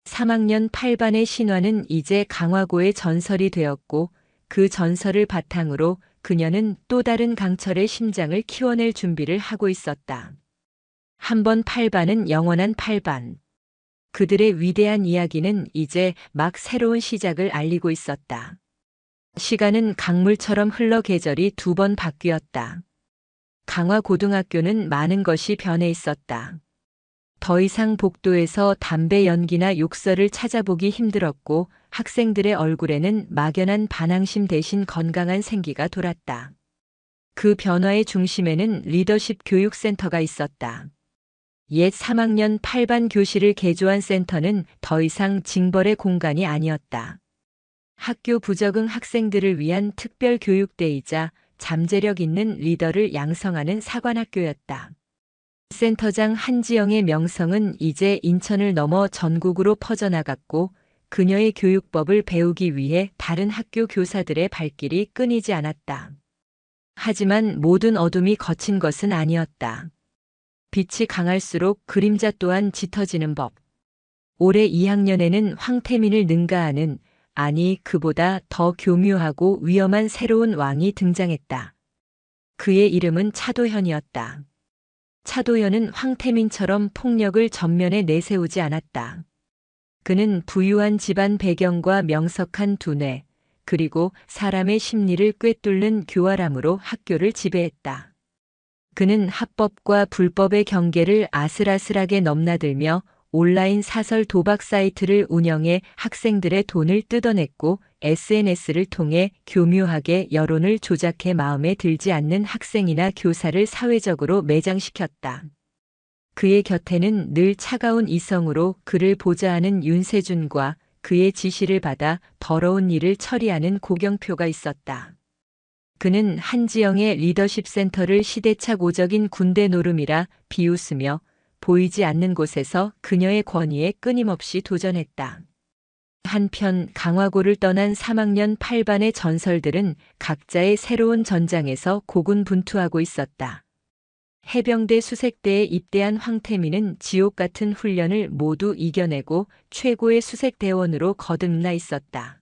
3학년 8반의 신화는 이제 강화고의 전설이 되었고 그 전설을 바탕으로 그녀는 또 다른 강철의 심장을 키워낼 준비를 하고 있었다. 한 번 8반은 영원한 8반. 그들의 위대한 이야기는 이제 막 새로운 시작을 알리고 있었다. 시간은 강물처럼 흘러 계절이 2번 바뀌었다. 강화고등학교는 많은 것이 변해 있었다. 더 이상 복도에서 담배 연기나 욕설을 찾아보기 힘들었고 학생들의 얼굴에는 막연한 반항심 대신 건강한 생기가 돌았다. 그 변화의 중심에는 리더십 교육센터가 있었다. 옛 3학년 8반 교실을 개조한 센터는 더 이상 징벌의 공간이 아니었다. 학교 부적응 학생들을 위한 특별 교육대이자 잠재력 있는 리더를 양성하는 사관학교였다. 센터장 한지영의 명성은 이제 인천을 넘어 전국으로 퍼져나갔고 그녀의 교육법을 배우기 위해 다른 학교 교사들의 발길이 끊이지 않았다. 하지만 모든 어둠이 거친 것은 아니었다. 빛이 강할수록 그림자 또한 짙어지는 법. 올해 2학년에는 황태민을 능가하는, 아니 그보다 더 교묘하고 위험한 새로운 왕이 등장했다. 그의 이름은 차도현이었다. 차도현은 황태민처럼 폭력을 전면에 내세우지 않았다. 그는 부유한 집안 배경과 명석한 두뇌, 그리고 사람의 심리를 꿰뚫는 교활함으로 학교를 지배했다. 그는 합법과 불법의 경계를 아슬아슬하게 넘나들며 온라인 사설 도박 사이트를 운영해 학생들의 돈을 뜯어냈고 SNS를 통해 교묘하게 여론을 조작해 마음에 들지 않는 학생이나 교사를 사회적으로 매장시켰다. 그의 곁에는 늘 차가운 이성으로 그를 보좌하는 윤세준과 그의 지시를 받아 더러운 일을 처리하는 고경표가 있었다. 그는 한지영의 리더십 센터를 시대착 오적인 군대 노름이라 비웃으며 보이지 않는 곳에서 그녀의 권위에 끊임없이 도전했다. 한편 강화고를 떠난 3학년 8반의 전설들은 각자의 새로운 전장에서 고군분투하고 있었다. 해병대 수색대에 입대한 황태민은 지옥 같은 훈련을 모두 이겨내고 최고의 수색대원으로 거듭나 있었다.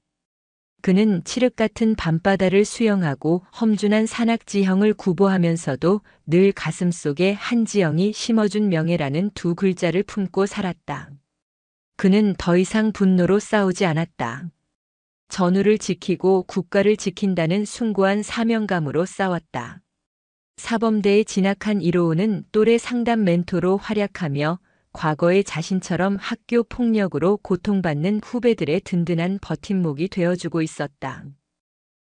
그는 칠흑 같은 밤바다를 수영하고 험준한 산악지형을 구보하면서도 늘 가슴속에 한지영이 심어준 명예라는 2글자를 품고 살았다. 그는 더 이상 분노로 싸우지 않았다. 전우를 지키고 국가를 지킨다는 숭고한 사명감으로 싸웠다. 사범대에 진학한 이로우는 또래 상담 멘토로 활약하며 과거의 자신처럼 학교 폭력으로 고통받는 후배들의 든든한 버팀목이 되어주고 있었다.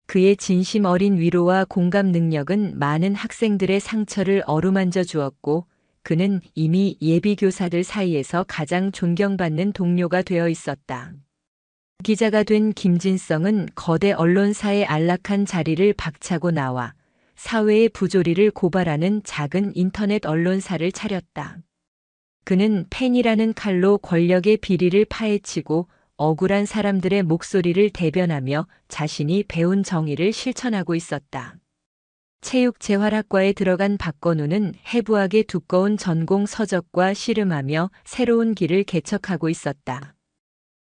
그의 진심 어린 위로와 공감 능력은 많은 학생들의 상처를 어루만져 주었고 그는 이미 예비교사들 사이에서 가장 존경받는 동료가 되어 있었다. 기자가 된 김진성은 거대 언론사의 안락한 자리를 박차고 나와 사회의 부조리를 고발하는 작은 인터넷 언론사를 차렸다. 그는 펜이라는 칼로 권력의 비리를 파헤치고 억울한 사람들의 목소리를 대변하며 자신이 배운 정의를 실천하고 있었다. 체육재활학과에 들어간 박건우는 해부학의 두꺼운 전공 서적과 씨름하며 새로운 길을 개척하고 있었다.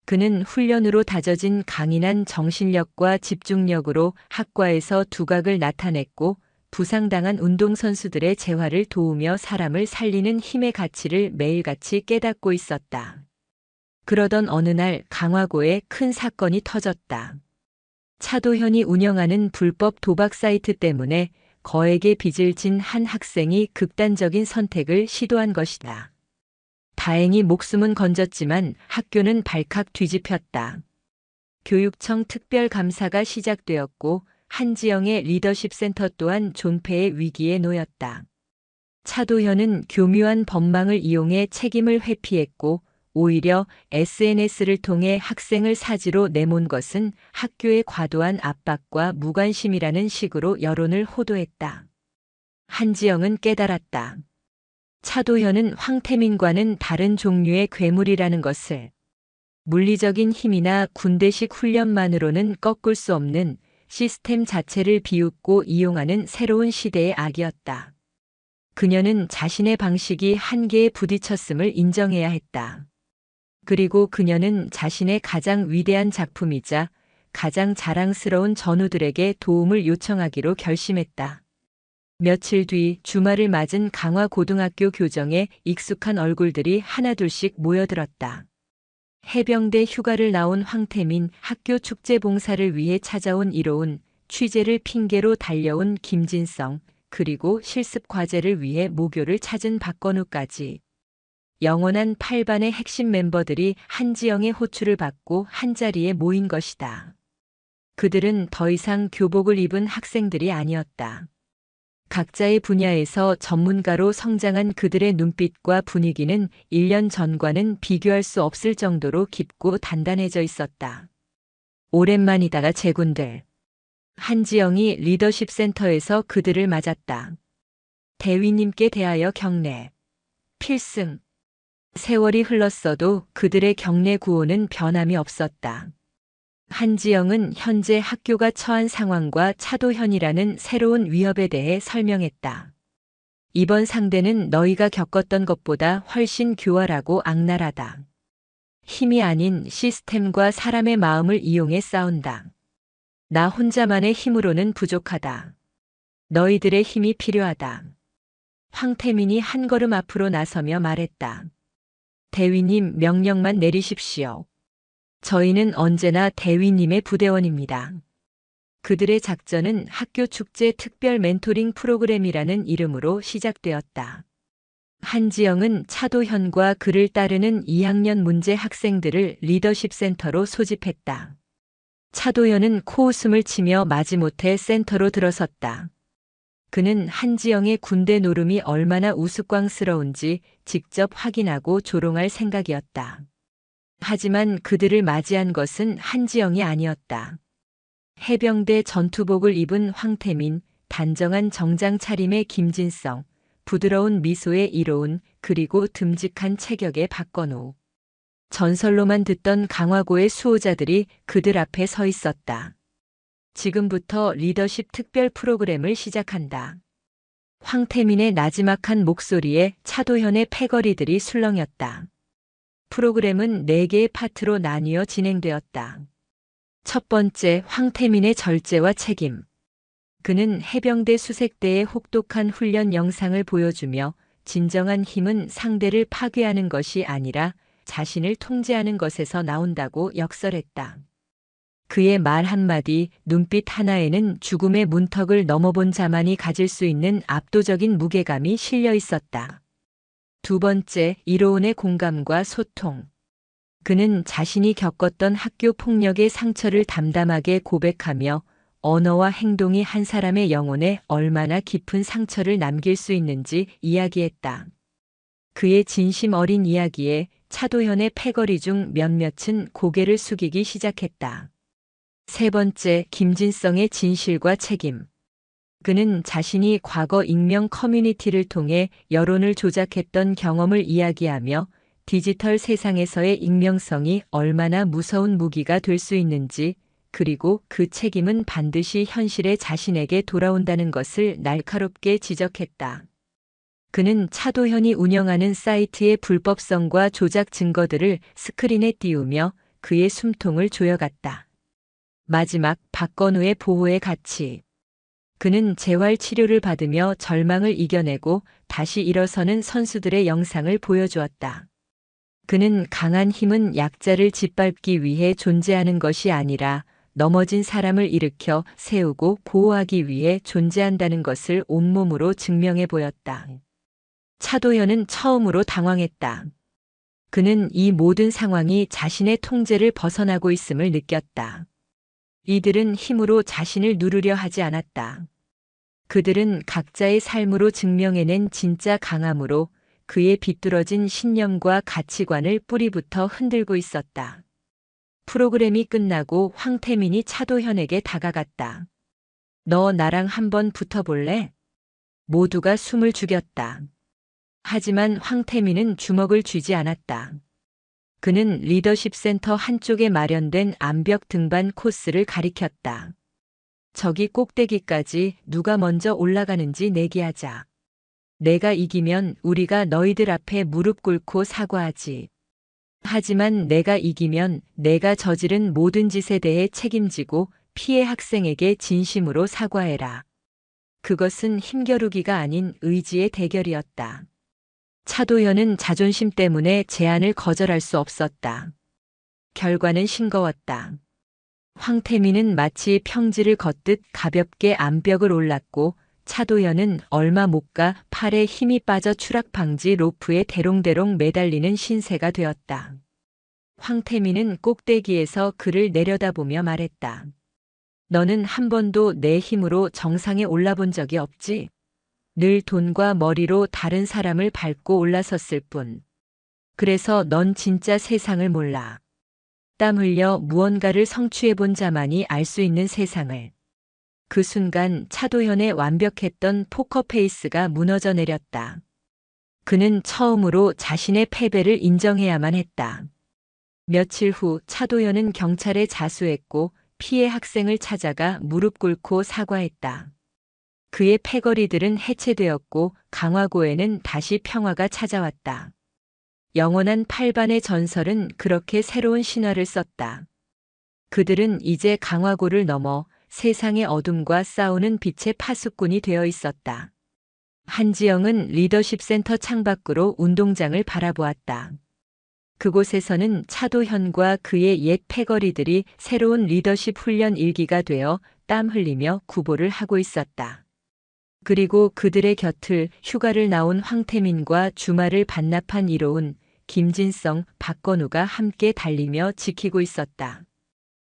그는 훈련으로 다져진 강인한 정신력과 집중력으로 학과에서 두각을 나타냈고 부상당한 운동선수들의 재활을 도우며 사람을 살리는 힘의 가치를 매일같이 깨닫고 있었다. 그러던 어느 날 강화고에 큰 사건이 터졌다. 차도현이 운영하는 불법 도박 사이트 때문에 거액의 빚을 진 한 학생이 극단적인 선택을 시도한 것이다. 다행히 목숨은 건졌지만 학교는 발칵 뒤집혔다. 교육청 특별감사가 시작되었고 한지영의 리더십 센터 또한 존폐의 위기에 놓였다. 차도현은 교묘한 법망을 이용해 책임을 회피했고 오히려 SNS를 통해 학생을 사지로 내몬 것은 학교의 과도한 압박과 무관심이라는 식으로 여론을 호도했다. 한지영은 깨달았다. 차도현은 황태민과는 다른 종류의 괴물이라는 것을. 물리적인 힘이나 군대식 훈련만으로는 꺾을 수 없는 시스템 자체를 비웃고 이용하는 새로운 시대의 악이었다. 그녀는 자신의 방식이 한계에 부딪혔음을 인정해야 했다. 그리고 그녀는 자신의 가장 위대한 작품이자 가장 자랑스러운 전우들에게 도움을 요청하기로 결심했다. 며칠 뒤 주말을 맞은 강화고등학교 교정에 익숙한 얼굴들이 하나둘씩 모여들었다. 해병대 휴가를 나온 황태민, 학교 축제 봉사를 위해 찾아온 이로운, 취재를 핑계로 달려온 김진성, 그리고 실습 과제를 위해 모교를 찾은 박건우까지. 영원한 8반의 핵심 멤버들이 한지영의 호출을 받고 한자리에 모인 것이다. 그들은 더 이상 교복을 입은 학생들이 아니었다. 각자의 분야에서 전문가로 성장한 그들의 눈빛과 분위기는 1년 전과는 비교할 수 없을 정도로 깊고 단단해져 있었다. 오랜만이다가 제군들. 한지영이 리더십 센터에서 그들을 맞았다. 대위님께 대하여 경례. 필승. 세월이 흘렀어도 그들의 경례 구호는 변함이 없었다. 한지영은 현재 학교가 처한 상황과 차도현이라는 새로운 위협에 대해 설명했다. 이번 상대는 너희가 겪었던 것보다 훨씬 교활하고 악랄하다. 힘이 아닌 시스템과 사람의 마음을 이용해 싸운다. 나 혼자만의 힘으로는 부족하다. 너희들의 힘이 필요하다. 황태민이 한 걸음 앞으로 나서며 말했다. 대위님 명령만 내리십시오. 저희는 언제나 대위님의 부대원입니다. 그들의 작전은 학교 축제 특별 멘토링 프로그램이라는 이름으로 시작되었다. 한지영은 차도현과 그를 따르는 2학년 문제 학생들을 리더십 센터로 소집했다. 차도현은 코웃음을 치며 마지못해 센터로 들어섰다. 그는 한지영의 군대 노름이 얼마나 우스꽝스러운지 직접 확인하고 조롱할 생각이었다. 하지만 그들을 맞이한 것은 한지영이 아니었다. 해병대 전투복을 입은 황태민, 단정한 정장 차림의 김진성, 부드러운 미소의 이로운, 그리고 듬직한 체격의 박건우. 전설로만 듣던 강화고의 수호자들이 그들 앞에 서 있었다. 지금부터 리더십 특별 프로그램을 시작한다. 황태민의 나지막한 목소리에 차도현의 패거리들이 술렁였다. 프로그램은 4개의 파트로 나뉘어 진행되었다. 첫 번째, 황태민의 절제와 책임. 그는 해병대 수색대의 혹독한 훈련 영상을 보여주며 진정한 힘은 상대를 파괴하는 것이 아니라 자신을 통제하는 것에서 나온다고 역설했다. 그의 말 한마디, 눈빛 하나에는 죽음의 문턱을 넘어본 자만이 가질 수 있는 압도적인 무게감이 실려 있었다. 두 번째, 이로운의 공감과 소통. 그는 자신이 겪었던 학교 폭력의 상처를 담담하게 고백하며 언어와 행동이 한 사람의 영혼에 얼마나 깊은 상처를 남길 수 있는지 이야기했다. 그의 진심 어린 이야기에 차도현의 패거리 중 몇몇은 고개를 숙이기 시작했다. 세 번째, 김진성의 진실과 책임. 그는 자신이 과거 익명 커뮤니티를 통해 여론을 조작했던 경험을 이야기하며 디지털 세상에서의 익명성이 얼마나 무서운 무기가 될 수 있는지, 그리고 그 책임은 반드시 현실의 자신에게 돌아온다는 것을 날카롭게 지적했다. 그는 차도현이 운영하는 사이트의 불법성과 조작 증거들을 스크린에 띄우며 그의 숨통을 조여갔다. 마지막, 박건우의 보호의 가치. 그는 재활 치료를 받으며 절망을 이겨내고 다시 일어서는 선수들의 영상을 보여주었다. 그는 강한 힘은 약자를 짓밟기 위해 존재하는 것이 아니라 넘어진 사람을 일으켜 세우고 보호하기 위해 존재한다는 것을 온몸으로 증명해 보였다. 차도현은 처음으로 당황했다. 그는 이 모든 상황이 자신의 통제를 벗어나고 있음을 느꼈다. 이들은 힘으로 자신을 누르려 하지 않았다. 그들은 각자의 삶으로 증명해낸 진짜 강함으로 그의 비뚤어진 신념과 가치관을 뿌리부터 흔들고 있었다. 프로그램이 끝나고 황태민이 차도현에게 다가갔다. 너 나랑 한번 붙어볼래? 모두가 숨을 죽였다. 하지만 황태민은 주먹을 쥐지 않았다. 그는 리더십 센터 한쪽에 마련된 암벽 등반 코스를 가리켰다. 저기 꼭대기까지 누가 먼저 올라가는지 내기하자. 내가 이기면 우리가 너희들 앞에 무릎 꿇고 사과하지. 하지만 내가 이기면 내가 저지른 모든 짓에 대해 책임지고 피해 학생에게 진심으로 사과해라. 그것은 힘겨루기가 아닌 의지의 대결이었다. 차도현은 자존심 때문에 제안을 거절할 수 없었다. 결과는 싱거웠다. 황태민은 마치 평지를 걷듯 가볍게 암벽을 올랐고 차도현은 얼마 못 가 팔에 힘이 빠져 추락 방지 로프에 대롱대롱 매달리는 신세가 되었다. 황태민은 꼭대기에서 그를 내려다보며 말했다. 너는 한 번도 내 힘으로 정상에 올라본 적이 없지? 늘 돈과 머리로 다른 사람을 밟고 올라섰을 뿐. 그래서 넌 진짜 세상을 몰라. 땀 흘려 무언가를 성취해 본 자만이 알 수 있는 세상을. 그 순간 차도현의 완벽했던 포커페이스가 무너져 내렸다. 그는 처음으로 자신의 패배를 인정해야만 했다. 며칠 후 차도현은 경찰에 자수했고 피해 학생을 찾아가 무릎 꿇고 사과했다. 그의 패거리들은 해체되었고 강화고에는 다시 평화가 찾아왔다. 영원한 8반의 전설은 그렇게 새로운 신화를 썼다. 그들은 이제 강화고를 넘어 세상의 어둠과 싸우는 빛의 파수꾼이 되어 있었다. 한지영은 리더십 센터 창밖으로 운동장을 바라보았다. 그곳에서는 차도현과 그의 옛 패거리들이 새로운 리더십 훈련 일기가 되어 땀 흘리며 구보를 하고 있었다. 그리고 그들의 곁을 휴가를 나온 황태민과 주말을 반납한 이로운 김진성, 박건우가 함께 달리며 지키고 있었다.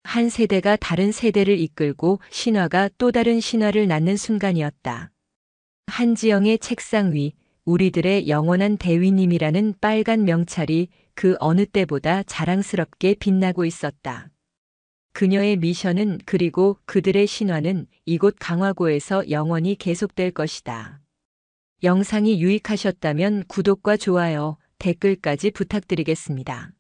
한 세대가 다른 세대를 이끌고 신화가 또 다른 신화를 낳는 순간이었다. 한지영의 책상 위 우리들의 영원한 대위님이라는 빨간 명찰이 그 어느 때보다 자랑스럽게 빛나고 있었다. 그녀의 미션은 그리고 그들의 신화는 이곳 강화고에서 영원히 계속될 것이다. 영상이 유익하셨다면 구독과 좋아요, 댓글까지 부탁드리겠습니다.